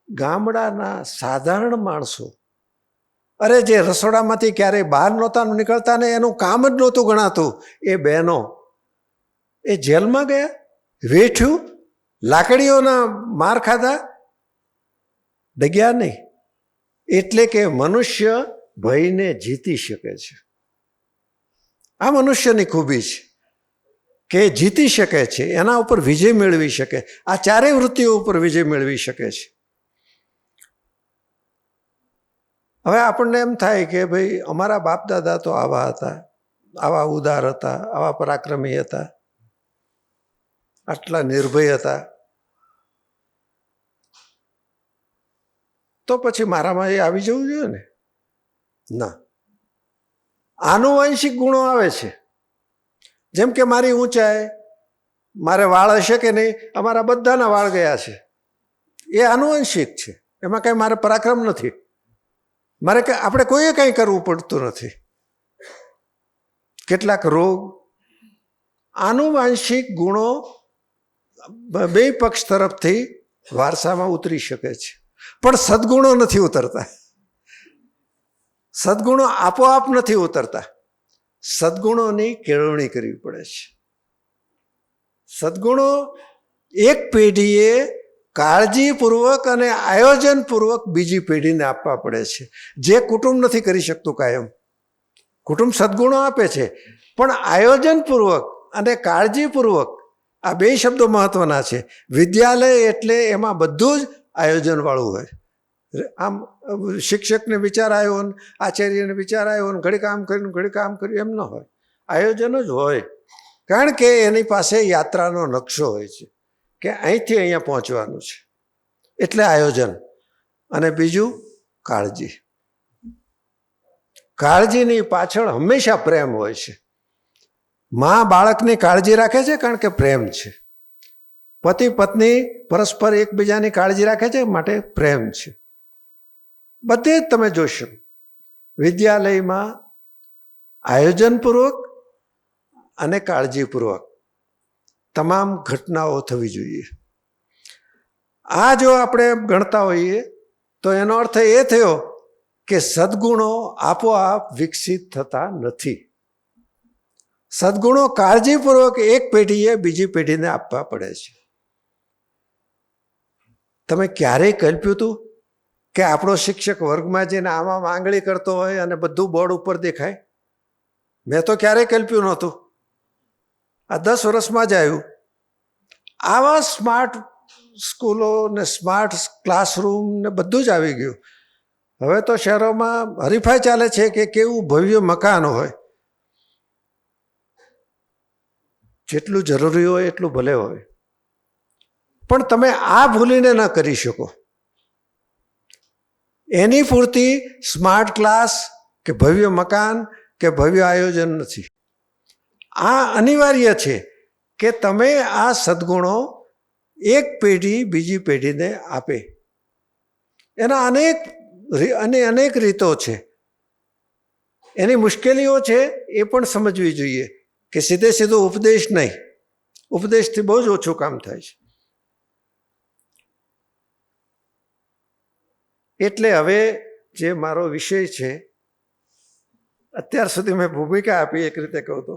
ગામડાના સાધારણ માણસો, અરે જે રસોડામાંથી ક્યારેય બહાર નહોતા નીકળતા ને એનું કામ જ નહોતું ગણાતું, એ બહેનો એ જેલમાં ગયા, વેઠ્યું, લાકડીઓના માર ખાધા, ડગ્યા નહીં. એટલે કે મનુષ્ય ભયને જીતી શકે છે. આ મનુષ્યની ખૂબી છે કે જીતી શકે છે, એના ઉપર વિજય મેળવી શકે, આ ચારેય વૃત્તિઓ ઉપર વિજય મેળવી શકે છે. હવે આપણને એમ થાય કે ભાઈ અમારા બાપ દાદા તો આવા હતા, આવા ઉદાર હતા, આવા પરાક્રમી હતા, આટલા નિર્ભય હતા, તો પછી મારામાં એ આવી જવું જોઈએ ને? ના, આનુવંશિક ગુણો આવે છે. જેમ કે મારી ઊંચાઈ, મારે વાળ હશે કે નહીં, અમારા બધાના વાળ ગયા છે, એ આનુવંશિક છે. એમાં કંઈ મારે પરાક્રમ નથી, મારે આપણે કોઈએ કંઈ કરવું પડતું નથી. કેટલાક રોગ, આનુવંશિક ગુણો બે પક્ષ તરફથી વારસામાં ઉતરી શકે છે, પણ સદગુણો નથી ઉતરતા. સદગુણો આપોઆપ નથી ઉતરતા, સદગુણોની કેળવણી કરવી પડે છે. સદગુણો એક પેઢીએ કાળજીપૂર્વક અને આયોજનપૂર્વક બીજી પેઢીને આપવા પડે છે, જે કુટુંબ નથી કરી શકતું કાયમ. કુટુંબ સદગુણો આપે છે, પણ આયોજનપૂર્વક અને કાળજીપૂર્વક, આ બે શબ્દો મહત્વના છે. વિદ્યાલય એટલે એમાં બધું જ આયોજનવાળું હોય. આમ શિક્ષકને વિચાર આવ્યો ને આચાર્યને વિચાર આવ્યો ને ઘડી કામ કર્યું ઘડી કામ કર્યું એમ ન હોય, આયોજન જ હોય. કારણ કે એની પાસે યાત્રાનો નકશો હોય છે કે અહીંથી અહીંયા પહોંચવાનું છે, એટલે આયોજન. અને બીજું કાળજી. કાળજીની પાછળ હંમેશા પ્રેમ હોય છે. મા બાળકની કાળજી રાખે છે કારણ કે પ્રેમ છે. પતિ પત્ની પરસ્પર એકબીજાની કાળજી રાખે છે માટે પ્રેમ છે. બધે જ તમે જોશો વિદ્યાલયમાં આયોજનપૂર્વક અને કાળજીપૂર્વક તમામ ઘટનાઓ થવી જોઈએ. આ જો આપણે ગણતા હોઈએ તો એનો અર્થ એ થયો કે સદગુણો આપોઆપ વિકસિત થતા નથી. સદગુણો કાળજીપૂર્વક એક પેઢીએ બીજી પેઢીને આપવા પડે છે. તમે ક્યારેય કલ્પ્યું હતું કે આપણો શિક્ષક વર્ગમાં જઈને આમાં આંગળી કરતો હોય અને બધું બોર્ડ ઉપર દેખાય? મેં તો ક્યારેય કલ્પ્યું નહોતું. આ 10 વર્ષમાં જ આવ્યું. આવા સ્માર્ટ સ્કૂલો ને સ્માર્ટ ક્લાસરૂમ ને બધું જ આવી ગયું. હવે તો શહેરોમાં હરીફાઈ ચાલે છે કે કેવું ભવ્ય મકાન હોય. જેટલું જરૂરી હોય એટલું ભલે હોય, પણ તમે આ ભૂલીને ન કરી શકો. એની પૂરતી સ્માર્ટ ક્લાસ કે ભવ્ય મકાન કે ભવ્ય આયોજન નથી. આ અનિવાર્ય છે કે તમે આ સદગુણો એક પેઢી બીજી પેઢીને આપે. એના અનેક રીતો છે. એની મુશ્કેલીઓ છે એ પણ સમજવી જોઈએ કે સીધો ઉપદેશ નહીં, ઉપદેશથી બહુ જ ઓછું કામ થાય છે. એટલે હવે જે મારો વિષય છે, અત્યાર સુધી મેં ભૂમિકા આપી એક રીતે કહું તો,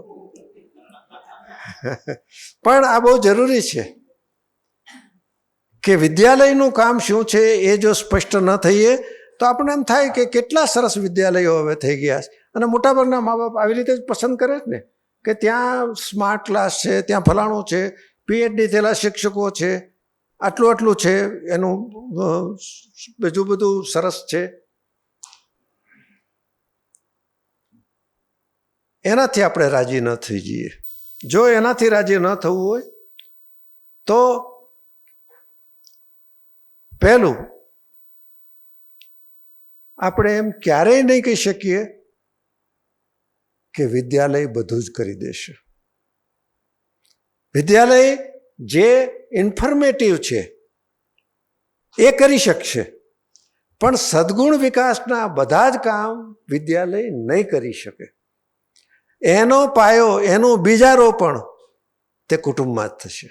પણ આ બહુ જરૂરી છે કે વિદ્યાલયનું કામ શું છે એ જો સ્પષ્ટ ન થઈએ તો આપણે એમ થાય કે કેટલા સરસ વિદ્યાલયો હવે થઈ ગયા છે. અને મોટાભાગના મા બાપ આવી રીતે જ પસંદ કરે છે ને, કે ત્યાં સ્માર્ટ ક્લાસ છે, ત્યાં ફલાણું છે, પીએચડી થયેલા શિક્ષકો છે, આટલું છે, એનું બીજું બધું સરસ છે. એનાથી આપણે રાજી ન થઈ જઈએ. જો એનાથી રાજી ન થવું હોય તો પહેલું આપણે એમ ક્યારેય નહીં કહી શકીએ કે વિદ્યાલય બધું જ કરી દેશે. વિદ્યાલય જે ઇન્ફોર્મેટિવ છે એ કરી શકશે, પણ સદગુણ વિકાસના બધા જ કામ વિદ્યાલય નહીં કરી શકે. એનો પાયો, એનું બીજારોપણ તે કુટુંબમાં જ થશે.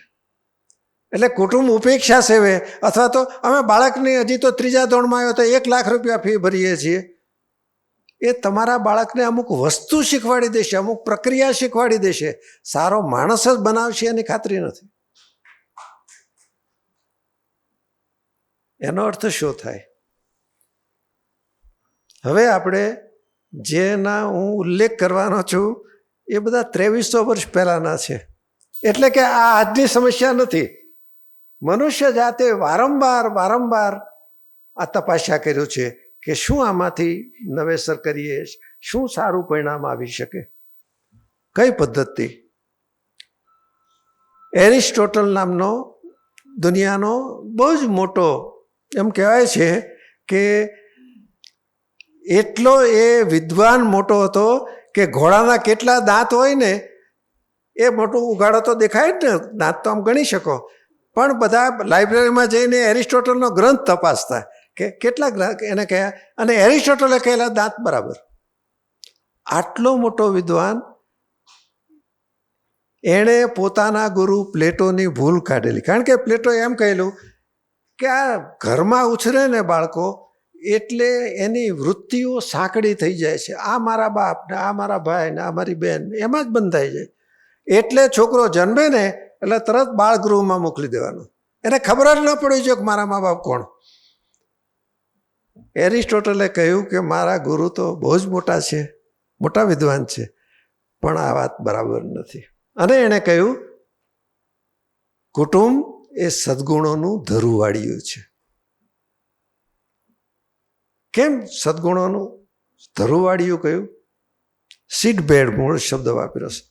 એટલે કુટુંબ ઉપેક્ષા સેવે, અથવા તો અમે બાળકની હજી તો 3જા ધોરણમાં આવ્યો તો 1 લાખ રૂપિયા ફી ભરીએ છીએ, એ તમારા બાળકને અમુક વસ્તુ શીખવાડી દેશે, અમુક પ્રક્રિયા શીખવાડી દેશે, સારો માણસ જ બનાવશે એની ખાતરી નથી. એનો અર્થ શું થાય? હવે આપણે જેના હું ઉલ્લેખ કરવાનો છું એ બધા 2300 વર્ષ પહેલાના છે. એટલે કે આ આજની સમસ્યા નથી. મનુષ્ય જાતે વારંવાર આ તપાસ્યા કર્યું છે કે શું આમાંથી નવેસર કરીએ, શું સારું પરિણામ આવી શકે, કઈ પદ્ધતિ. એરિસ્ટોટલ નામનો દુનિયાનો બહુ જ મોટો, એમ કહેવાય છે કે એટલો એ વિદ્વાન મોટો હતો કે ઘોડાના કેટલા દાંત હોય ને એ મોટું ઉગાડો તો દેખાય જ ને, દાંત તો આમ ગણી શકો, પણ બધા લાઇબ્રેરીમાં જઈને એરિસ્ટોટલનો ગ્રંથ તપાસતા કે કેટલા એને કહ્યા, અને એરિસ્ટોટલે કહેલા દાંત બરાબર. આટલો મોટો વિદ્વાન, એણે પોતાના ગુરુ પ્લેટોની ભૂલ કાઢેલી. કારણ કે પ્લેટો એમ કહેલું કે આ ઘરમાં ઉછરે ને બાળકો એટલે એની વૃત્તિઓ સાંકડી થઈ જાય છે. આ મારા બાપ ને આ મારા ભાઈ ને આ મારી બહેન, એમાં જ બંધાઈ જાય. એટલે છોકરો જન્મે ને એટલે તરત બાળગૃહમાં મોકલી દેવાનો, એને ખબર જ ન પડી છે કે મારા મા બાપ કોણ. એરિસ્ટોટલે કહ્યું કે મારા ગુરુ તો બહુ જ મોટા છે, મોટા વિદ્વાન છે, પણ આ વાત બરાબર નથી. અને એણે કહ્યું કુટુંબ એ સદગુણોનું ધરુવાળિયું છે. કેમ સદગુણોનું ધરુવાળિયું કહ્યું? સીડ બેડ મૂળ શબ્દ વાપર્યો છે.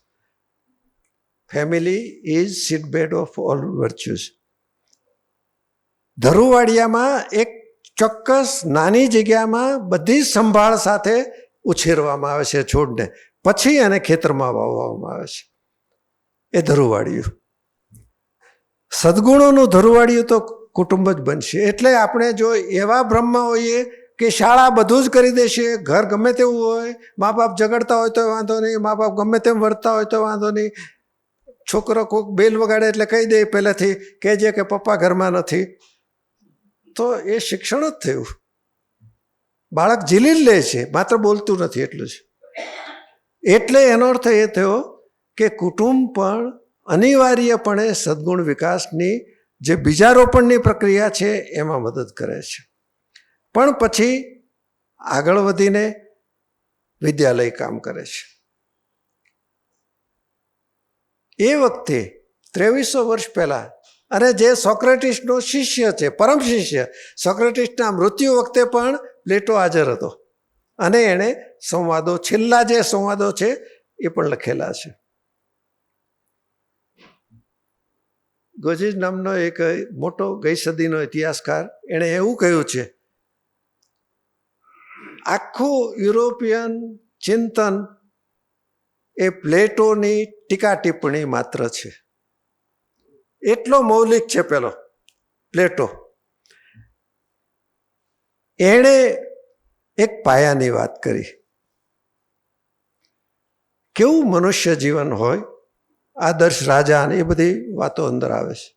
Family is seed bed of all virtues. ધરુવાળિયામાં એક ચોક્કસ નાની જગ્યામાં બધી સંભાળ સાથે ઉછેરવામાં આવે છે છોડને, પછી એને ખેતરમાં વાવવામાં આવે છે. એ ધરુવાળિયું. સદગુણોનું ધરુવાળિયું તો કુટુંબ જ બનશે. એટલે આપણે જો એવા ભ્રમમાં હોઈએ કે શાળા બધું જ કરી દેશે, ઘર ગમે તેવું હોય, મા બાપ ઝઘડતા હોય તો વાંધો નહીં, મા બાપ ગમે તેમ વર્તતા હોય તો વાંધો નહીં, છોકરો કોઈક બેલ વગાડે એટલે કહી દે પહેલાથી, કહેજે કે પપ્પા ઘરમાં નથી, તો એ શિક્ષણ જ થયું. બાળક ઝીલી લે છે, માત્ર બોલતું નથી એટલું જ. એટલે એનો અર્થ એ થયો કે કુટુંબ પણ અનિવાર્યપણે સદગુણ વિકાસની જે બીજારોપણની પ્રક્રિયા છે એમાં મદદ કરે છે. પણ પછી આગળ વધીને વિદ્યાલય કામ કરે છે. એ વખતે 2300 વર્ષ પહેલા, અને જે સોક્રેટિસનો શિષ્ય છે, પરમ શિષ્ય, સોક્રેટિસના મૃત્યુ વખતે પણ પ્લેટો હાજર હતો, અને એણે સંવાદો, છેલ્લા જે સંવાદો છે એ પણ લખેલા છે. ગોજીજ નામનો એક મોટો ગઈ સદીનો ઇતિહાસકાર, એણે એવું કહ્યું છે, આખું યુરોપિયન ચિંતન એ પ્લેટોની ટીકા ટિપ્પણી માત્ર છે. એટલો મૌલિક છે પેલો પ્લેટો. એણે એક પાયાની વાત કરી, કેવું મનુષ્ય જીવન હોય, આદર્શ રાજા ને એ બધી વાતો અંદર આવે છે.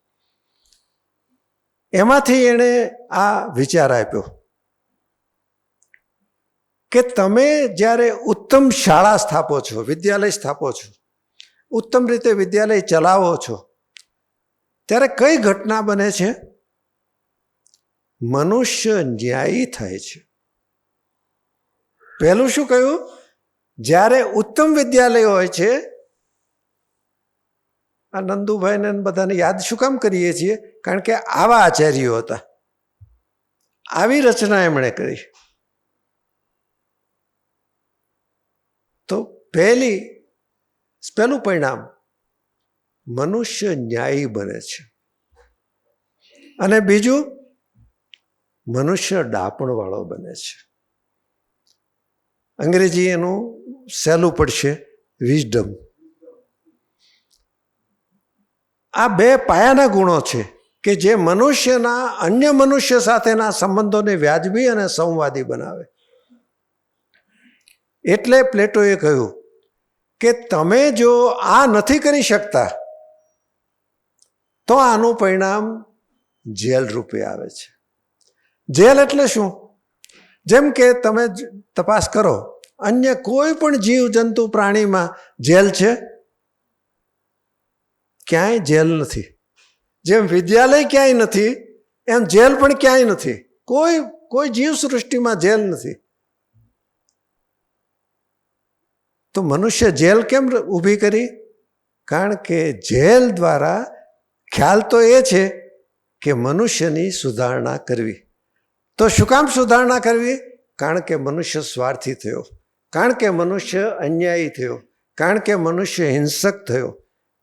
એમાંથી એણે આ વિચાર આપ્યો કે તમે જ્યારે ઉત્તમ શાળા સ્થાપો છો, વિદ્યાલય સ્થાપો છો, ઉત્તમ રીતે વિદ્યાલય ચલાવો છો, ત્યારે કઈ ઘટના બને છે? મનુષ્ય ન્યાયી થાય છે. પહેલું શું કહ્યું? જ્યારે ઉત્તમ વિદ્યાલય હોય છે, આ નંદુભાઈને બધાને યાદ શું કામ કરીએ છીએ? કારણ કે આવા આચાર્યો હતા, આવી રચના એમણે કરી. તો પહેલું પરિણામ મનુષ્ય ન્યાયી બને છે. અને બીજું, મનુષ્ય ડાપણવાળો બને છે. અંગ્રેજી એનું સહેલું પડશે, વિઝડમ. આ બે પાયાના ગુણો છે કે જે મનુષ્યના અન્ય મનુષ્ય સાથેના સંબંધોને વ્યાજબી અને સંવાદી બનાવે. એટલે પ્લેટોએ કહ્યું કે તમે જો આ નથી કરી શકતા તો આનું પરિણામ જેલ રૂપે આવે છે. જેલ એટલે શું? જેમ કે તમે તપાસ કરો, અન્ય કોઈ પણ જીવ જંતુ પ્રાણીમાં જેલ છે? ક્યાંય જેલ નથી. જેમ વિદ્યાલય ક્યાંય નથી, એમ જેલ પણ ક્યાંય નથી. કોઈ જીવ સૃષ્ટિમાં જેલ નથી. તો મનુષ્ય જેલ કેમ ઊભી કરી? કારણ કે જેલ દ્વારા ખ્યાલ તો એ છે કે મનુષ્યની સુધારણા કરવી. તો શું કામ સુધારણા કરવી? કારણ કે મનુષ્ય સ્વાર્થી થયો, કારણ કે મનુષ્ય અન્યાયી થયો, કારણ કે મનુષ્ય હિંસક થયો,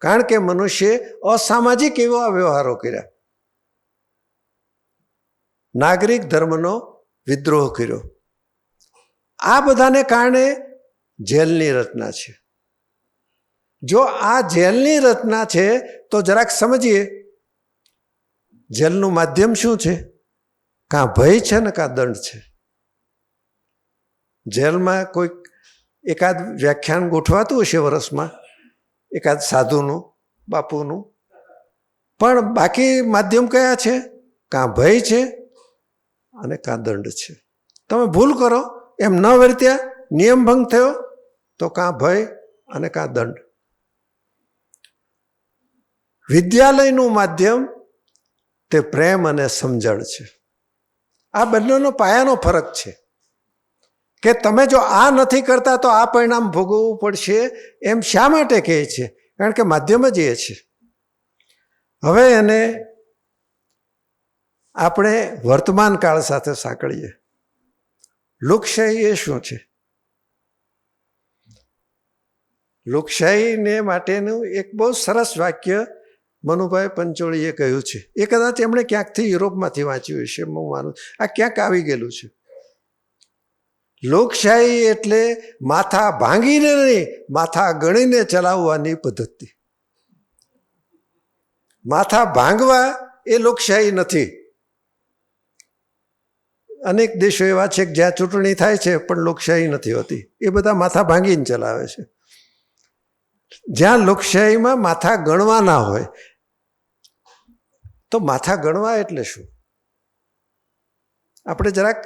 કારણ કે મનુષ્ય અસામાજિક એવા વ્યવહારો કર્યા, નાગરિક ધર્મનો વિદ્રોહ કર્યો. આ બધાને કારણે જેલની રચના છે. જો આ જેલની રચના છે તો જરાક સમજીએ, જેલનું માધ્યમ શું છે? કાં ભય છે ને કાં દંડ છે. જેલમાં કોઈક એકાદ વ્યાખ્યાન ગોઠવાતું હશે વર્ષમાં, એકાદ સાધુનું, બાપુનું, પણ બાકી માધ્યમ કયા છે? કાં ભય છે અને કાં દંડ છે. તમે ભૂલ કરો, એમ ન વર્ત્યા, નિયમ ભંગ થયો, તો કાં ભય અને કાં દંડ. વિદ્યાલયનું માધ્યમ તે પ્રેમ અને સમજણ છે. આ બંનેનો પાયાનો ફરક છે કે તમે જો આ નથી કરતા તો આ પરિણામ ભોગવવું પડશે. એમ શા માટે કહે છે? કારણ કે માધ્યમ જ એ છે. હવે એને આપણે વર્તમાન કાળ સાથે સાંકળીએ. લોકશાહી એ શું છે? લોકશાહીને માટેનું એક બહુ સરસ વાક્ય મનુભાઈ પંચોળીએ કહ્યું છે. એ કદાચ એમણે ક્યાંકથી યુરોપમાંથી વાંચ્યું હશે, હું માનું. આ ક્યાંક આવી ગયેલું છે. લોકશાહી એટલે માથા ભાંગીને નહીં, માથા ગણીને ચલાવવાની પદ્ધતિ. માથા ભાંગવા એ લોકશાહી નથી. અનેક દેશો એવા છે કે જ્યાં ચૂંટણી થાય છે પણ લોકશાહી નથી હોતી. એ બધા માથા ભાંગીને ચલાવે છે. જ્યાં લોકશાહીમાં માથા ગણવા ના હોય. તો માથા ગણવા એટલે શું? આપણે જરાક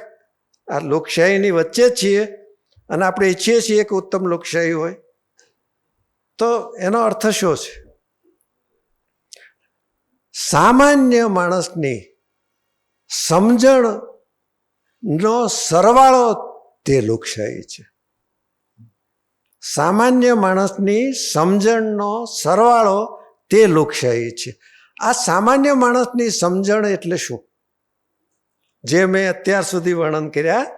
આ લોકશાહીની વચ્ચે જ છીએ અને આપણે ઈચ્છીએ છીએ કે ઉત્તમ લોકશાહી હોય. તો એનો અર્થ શું છે? સામાન્ય માણસની સમજણનો સરવાળો તે લોકશાહી છે. સામાન્ય માણસની સમજણનો સરવાળો તે લોકશાહી છે. આ સામાન્ય માણસની સમજણ એટલે શું? જે મેં અત્યાર સુધી વર્ણન કર્યા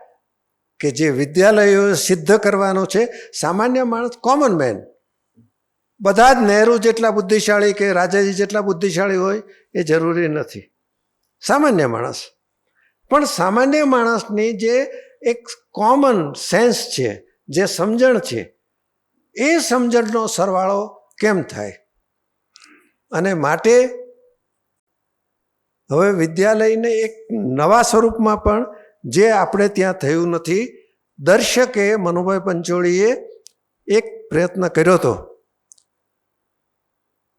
કે જે વિદ્યાલયો સિદ્ધ કરવાનો છે. સામાન્ય માણસ, કોમન મેન, બધા જ નહેરુ જેટલા બુદ્ધિશાળી કે રાજાજી જેટલા બુદ્ધિશાળી હોય એ જરૂરી નથી. સામાન્ય માણસ. પણ સામાન્ય માણસની જે એક કોમન સેન્સ છે, જે સમજણ છે, એ સમજણનો સરવાળો કેમ થાય? અને માટે હવે વિદ્યાલયને એક નવા સ્વરૂપમાં પણ, જે આપણે ત્યાં થયું નથી, દર્શકે મનુભાઈ પંચોળીએ એક પ્રયત્ન કર્યો હતો.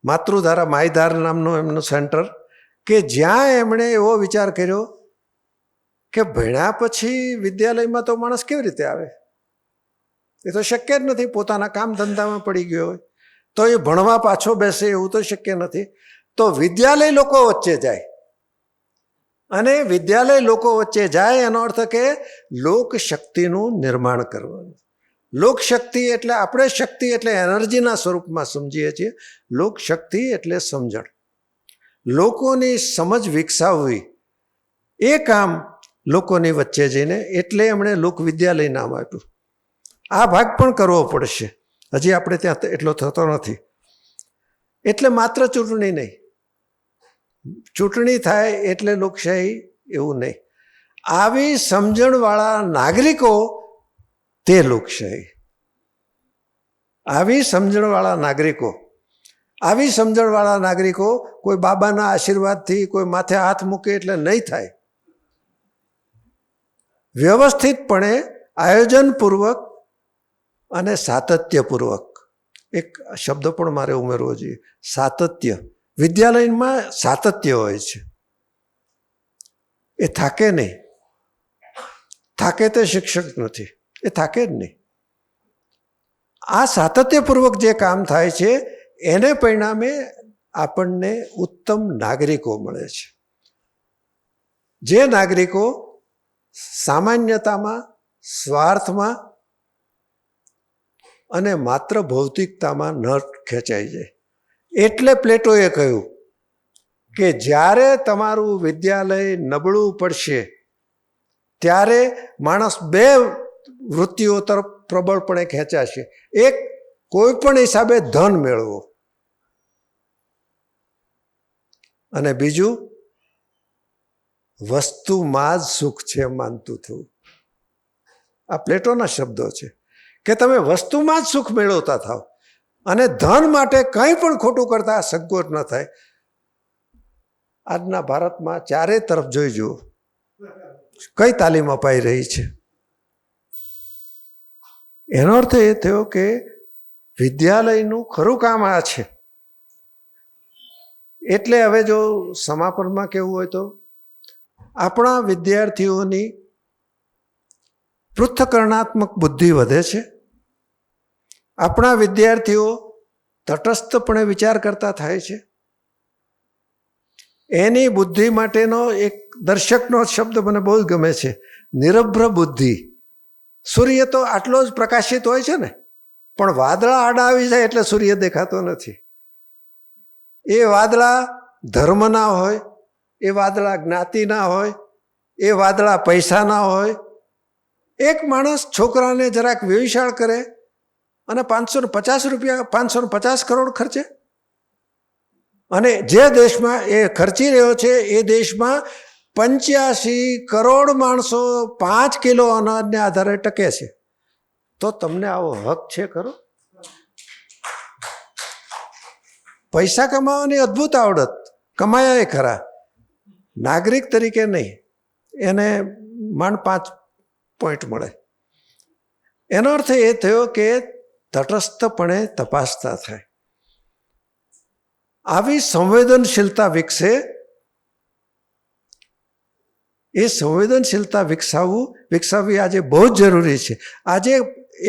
માતૃધારા માયધાર નામનું એમનું સેન્ટર, કે જ્યાં એમણે એવો વિચાર કર્યો કે ભણ્યા પછી વિદ્યાલયમાં તો માણસ કેવી રીતે આવે? એ તો શક્ય જ નથી. પોતાના કામ ધંધામાં પડી ગયો હોય તો એ ભણવા પાછો બેસે એવું તો શક્ય નથી. તો વિદ્યાલય લોકો વચ્ચે જાય, અને વિદ્યાલય લોકો વચ્ચે જાય એનો અર્થ કે લોકશક્તિનું નિર્માણ કરવાનું. લોકશક્તિ એટલે આપણે શક્તિ એટલે એનર્જીના સ્વરૂપમાં સમજીએ છીએ. લોકશક્તિ એટલે સમજણ, લોકોની સમજ વિકસાવવી, એ કામ લોકોની વચ્ચે જઈને, એટલે એમણે લોકવિદ્યાલય નામ આપ્યું. આ ભાગ પણ કરવો પડશે, હજી આપણે ત્યાં એટલો થતો નથી. એટલે માત્ર ચૂંટણી નહીં, ચૂંટણી થાય એટલે લોકશાહી એવું નહીં. આવી સમજણવાળા નાગરિકો તે લોકશાહી. આવી સમજણવાળા નાગરિકો કોઈ બાબાના આશીર્વાદથી કોઈ માથે હાથ મૂકે એટલે નહીં થાય. વ્યવસ્થિતપણે આયોજનપૂર્વક અને સાતત્યપૂર્વક, એક શબ્દ પણ મારે ઉમેરવો જોઈએ, સાતત્ય. વિદ્યાલયમાં સાતત્ય હોય છે, એ થાકે નહીં. થાકે તે શિક્ષક નથી, એ થાકે જ નહીં. આ સાતત્યપૂર્વક જે કામ થાય છે એને પરિણામે આપણને ઉત્તમ નાગરિકો મળે છે. જે નાગરિકો સામાન્યતામાં, સ્વાર્થમાં અને માત્ર ભૌતિકતામાં ન ખેંચાઈ જાય. એટલે પ્લેટોએ કહ્યું કે જ્યારે તમારું વિદ્યાલય નબળું પડશે ત્યારે માણસ બે વૃત્તિઓ તરફ પ્રબળપણે ખેંચાશે. એક, કોઈ પણ હિસાબે ધન મેળવો, અને બીજું, વસ્તુમાં જ સુખ છે માનતું થવું. આ પ્લેટોના શબ્દો છે કે તમે વસ્તુમાં જ સુખ મેળવતા થાવ અને ધન માટે કંઈ પણ ખોટું કરતા સંકોચ ન થાય. આજના ભારતમાં ચારે તરફ જોઈ જુઓ કઈ તાલીમ અપાઈ રહી છે. એનો અર્થ એ થયો કે વિદ્યાલયનું ખરું કામ આ છે. એટલે હવે જો સમાપનમાં કહેવું હોય તો આપણા વિદ્યાર્થીઓની પૃથ્થકરણાત્મક બુદ્ધિ વધે છે. આપણા વિદ્યાર્થીઓ તટસ્થપણે વિચાર કરતા થાય છે. એની બુદ્ધિ માટેનો એક દર્શકનો શબ્દ મને બહુ જ ગમે છે, નિરભ્ર બુદ્ધિ. સૂર્ય તો આટલો જ પ્રકાશિત હોય છે ને, પણ વાદળા આડા આવી જાય એટલે સૂર્ય દેખાતો નથી. એ વાદળા ધર્મના હોય, એ વાદળા જ્ઞાતિના હોય, એ વાદળા પૈસાના હોય. એક માણસ છોકરાને જરાક વ્યવિશાળ કરે અને 550 કરોડ ખર્ચે, અને જે દેશમાં એ ખર્ચી રહ્યો છે એ દેશમાં 85 કરોડ માણસો 5 કિલો અનાજને આધારે ટકે છે. તો તમને આવો હક છે ખરો? પૈસા કમાવાની અદ્ભુત આવડત, કમાયા એ ખરા, નાગરિક તરીકે નહીં. એને માંડ 5 પોઈન્ટ મળે. એનો અર્થ એ થયો કે તટસ્થપણે તપાસતા થાય. આવી સંવેદનશીલતા વિકસે. એ સંવેદનશીલતા વિકસાવવી આજે બહુ જ જરૂરી છે. આજે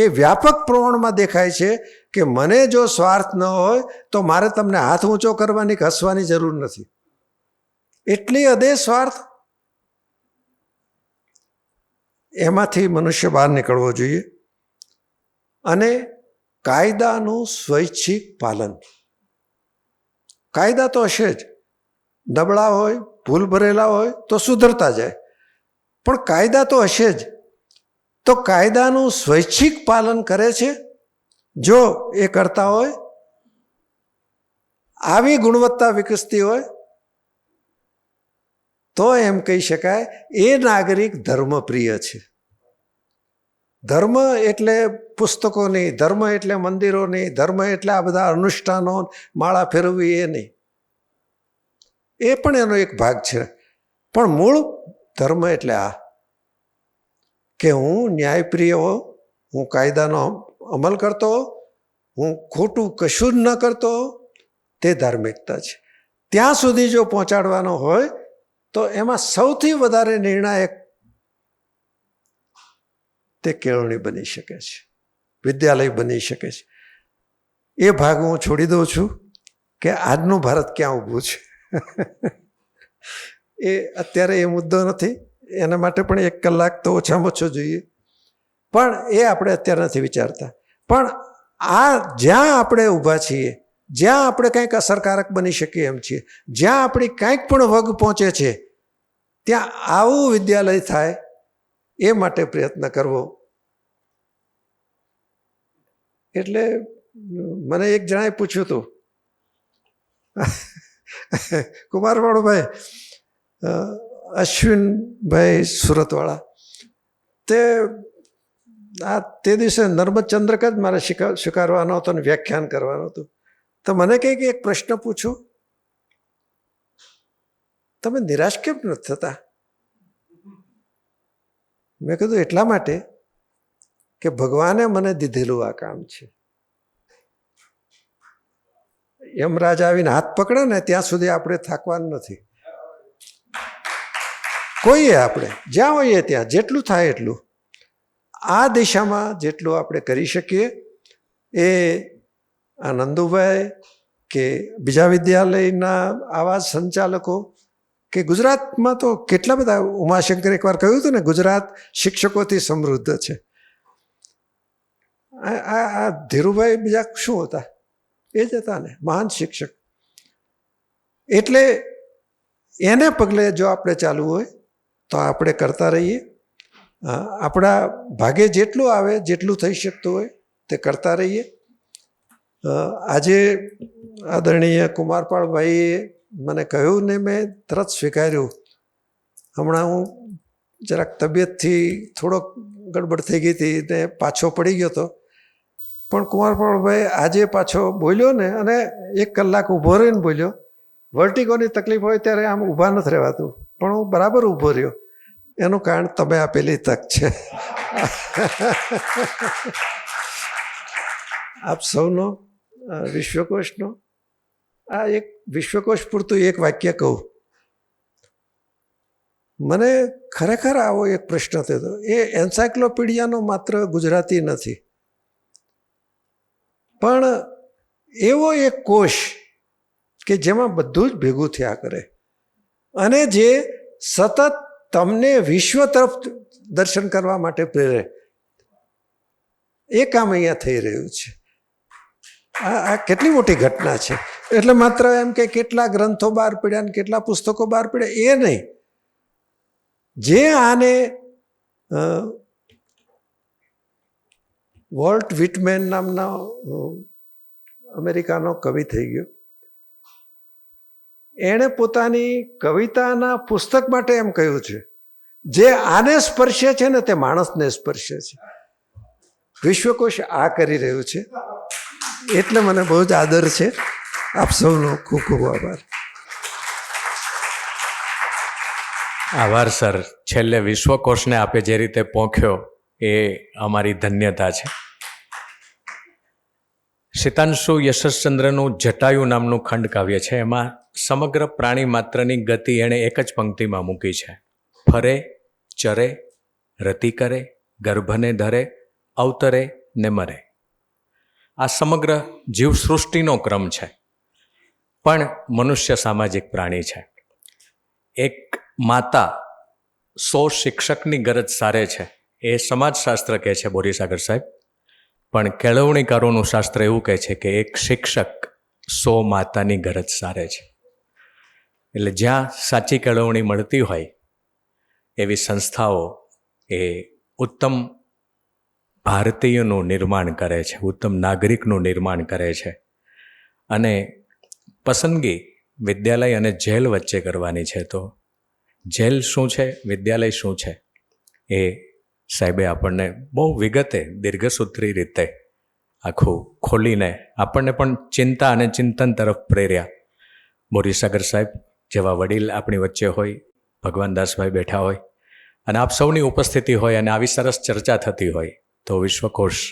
એ વ્યાપક પ્રમાણમાં દેખાય છે કે મને જો સ્વાર્થ ન હોય તો મારે તમને હાથ ઊંચો કરવાની કે હસવાની જરૂર નથી. એટલી હદે સ્વાર્થ. એમાંથી મનુષ્ય બહાર નીકળવો જોઈએ. અને કાયદાનું સ્વૈચ્છિક પાલન. કાયદા તો હશે જ, નબળા હોય, ભૂલ ભરેલા હોય તો સુધરતા જાય, પણ કાયદા તો હશે જ. તો કાયદાનું સ્વૈચ્છિક પાલન કરે છે. જો એ કરતા હોય, આવી ગુણવત્તા વિકસતી હોય, તો એમ કહી શકાય એ નાગરિક ધર્મપ્રિય છે. ધર્મ એટલે પુસ્તકો નહીં, ધર્મ એટલે મંદિરો નહીં, ધર્મ એટલે આ બધા અનુષ્ઠાનો, માળા ફેરવવી એ નહીં. એ પણ એનો એક ભાગ છે. પણ મૂળ ધર્મ એટલે આ કે હું ન્યાયપ્રિય હોઉં, હું કાયદાનો અમલ કરતો હોઉં, હું ખોટું કશું જ ન કરતો હોઉં, તે ધાર્મિકતા છે. ત્યાં સુધી જો પહોંચાડવાનો હોય તો એમાં સૌથી વધારે નિર્ણાયક તે કેળવણી બની શકે છે. વિદ્યાલય બની શકે છે. એ ભાગ હું છોડી દઉં છું કે આજનું ભારત ક્યાં ઊભું છે. એ અત્યારે એ મુદ્દો નથી, એના માટે પણ 1 કલાક તો ઓછામાં ઓછો જોઈએ, પણ એ આપણે અત્યારે નથી વિચારતા. પણ આ જ્યાં આપણે ઊભા છીએ, જ્યાં આપણે કંઈક અસરકારક બની શકીએ એમ છીએ, જ્યાં આપણી કંઈક પણ વગ પહોંચે છે, ત્યાં આવું વિદ્યાલય થાય એ માટે પ્રયત્ન કરવો. એટલે મને એક જણાએ પૂછ્યું હતું, કુમારવાળુભાઈ, અશ્વિનભાઈ સુરતવાળા, તે દિવસે નર્મદ ચંદ્રક જ મારે સ્વીકારવાનો હતો અને વ્યાખ્યાન કરવાનું હતું. તો મને કહે કે એક પ્રશ્ન પૂછો, તમે નિરાશ કેમ નથી થતા? મેં કીધું એટલા માટે કે ભગવાને મને દીધેલું આ કામ છે. યમરાજ આવીને હાથ પકડે ને ત્યાં સુધી આપણે થાકવાનું નથી. કોઈએ આપણે જ્યાં હોઈએ ત્યાં જેટલું થાય એટલું આ દિશામાં જેટલું આપણે કરી શકીએ. એ આ નંદુભાઈ કે બીજા વિદ્યાલયના આવા સંચાલકો કે ગુજરાતમાં તો કેટલા બધા, ઉમાશંકર એકવાર કહ્યું હતું ને, ગુજરાત શિક્ષકોથી સમૃદ્ધ છે. આ ધીરુભાઈ બીજા શું હતા? એ જ હતા ને, મહાન શિક્ષક. એટલે એને પગલે જો આપણે ચાલવું હોય તો આપણે કરતા રહીએ. આપણા ભાગે જેટલું આવે, જેટલું થઈ શકતું હોય તે કરતા રહીએ. આજે આદરણીય કુમારપાળભાઈએ મને કહ્યું ને મેં તરત સ્વીકાર્યું. હમણાં હું જરાક તબિયતથી થોડોક ગડબડ થઈ ગઈ હતી ને પાછો પડી ગયો હતો, પણ કુમારપાળભાઈ આજે પાછો બોલ્યો ને, અને 1 કલાક ઊભો રહીને બોલ્યો. વર્ટિગોની તકલીફ હોય ત્યારે આમ ઊભા નથી રહેવાતું, પણ હું બરાબર ઊભો રહ્યો. એનું કારણ તમે આપેલી તક છે. આપ સૌનો, વિશ્વકોશનો, આ એક વિશ્વકોશ પૂરતું એક વાક્ય કહું. મને ખરેખર આવો એક પ્રશ્ન થયો. એ એન્સાયક્લોપીડિયાનો માત્ર ગુજરાતી નથી, પણ એવો એક કોશ કે જેમાં બધું જ ભેગું થયા કરે અને જે સતત તમને વિશ્વ તરફ દર્શન કરવા માટે પ્રેરે. એ કામ અહીંયા થઈ રહ્યું છે. આ કેટલી મોટી ઘટના છે. એટલે માત્ર એમ કે કેટલા ગ્રંથો બહાર પડ્યા ને કેટલા પુસ્તકો બહાર પડ્યા એ નહીં, જે આને વોલ્ટ વિટમેન નામના અમેરિકાનો કવિ થઈ ગયો, એણે પોતાની કવિતાના પુસ્તક માટે એમ કહ્યું છે, જે આને સ્પર્શે છે ને તે માણસને સ્પર્શે છે. વિશ્વકોશ આ કરી રહ્યું છે, એટલે મને બહુ જ આદર છે. આપ સૌનો ખૂબ ખૂબ આભાર. આભાર સર. છેલ્લે વિશ્વકોશને આપે જે રીતે પોંખ્યો એ અમારી ધન્યતા છે. શીતાંશુ યશસ્ચંદ્રનું જટાયુ નામનું ખંડકાવ્ય છે. એમાં સમગ્ર પ્રાણી માત્રની ગતિ એણે એક જ પંક્તિમાં મૂકી છે. ફરે, ચરે, રતિ કરે, ગર્ભને ધરે, અવતરે ને મરે. આ સમગ્ર જીવસૃષ્ટિનો ક્રમ છે. પણ મનુષ્ય સામાજિક પ્રાણી છે. એક માતા 100 શિક્ષકની ગરજ સારે છે, એ સમાજશાસ્ત્ર કહે છે બોરીસાગર સાહેબ. પણ કેળવણીકારોનું શાસ્ત્ર એવું કહે છે કે એક શિક્ષક 100 માતાની ગરજ સારે છે. એટલે જ્યાં સાચી કેળવણી મળતી હોય એવી સંસ્થાઓ એ ઉત્તમ ભારતીયનું નિર્માણ કરે છે, ઉત્તમ નાગરિકનું નિર્માણ કરે છે. અને પસંદગી વિદ્યાલય અને જેલ વચ્ચે કરવાની છે. તો જેલ શું છે, વિદ્યાલય શું છે, એ સાહેબે આપણને બહુ વિગતે દીર્ઘસૂત્રી રીતે આખું ખોલીને આપણને પણ ચિંતા અને ચિંતન તરફ પ્રેર્યા. બોરીસાગર સાહેબ જેવા વડીલ આપણી વચ્ચે હોય, ભગવાનદાસભાઈ બેઠા હોય અને આપ સૌની ઉપસ્થિતિ હોય અને આવી સરસ ચર્ચા થતી હોય તો વિશ્વકોશ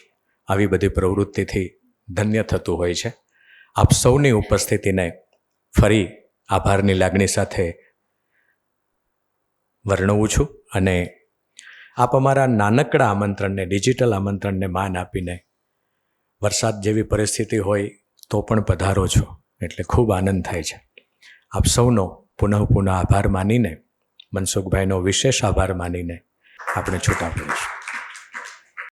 આવી બધી પ્રવૃત્તિથી ધન્ય થતું હોય છે. આપ સૌની ઉપસ્થિતિને ફરી આભારની લાગણી સાથે વર્ણવું છું અને આપ અમારા નાનકડા આમંત્રણને, ડિજિટલ આમંત્રણને માન આપીને વરસાદ જેવી પરિસ્થિતિ હોય તો પણ પધારો છો, એટલે ખૂબ આનંદ થાય છે. આપ સૌનો પુનઃ આભાર માનીને, મનસુખભાઈનો વિશેષ આભાર માનીને આપણે છૂટા પડીશું.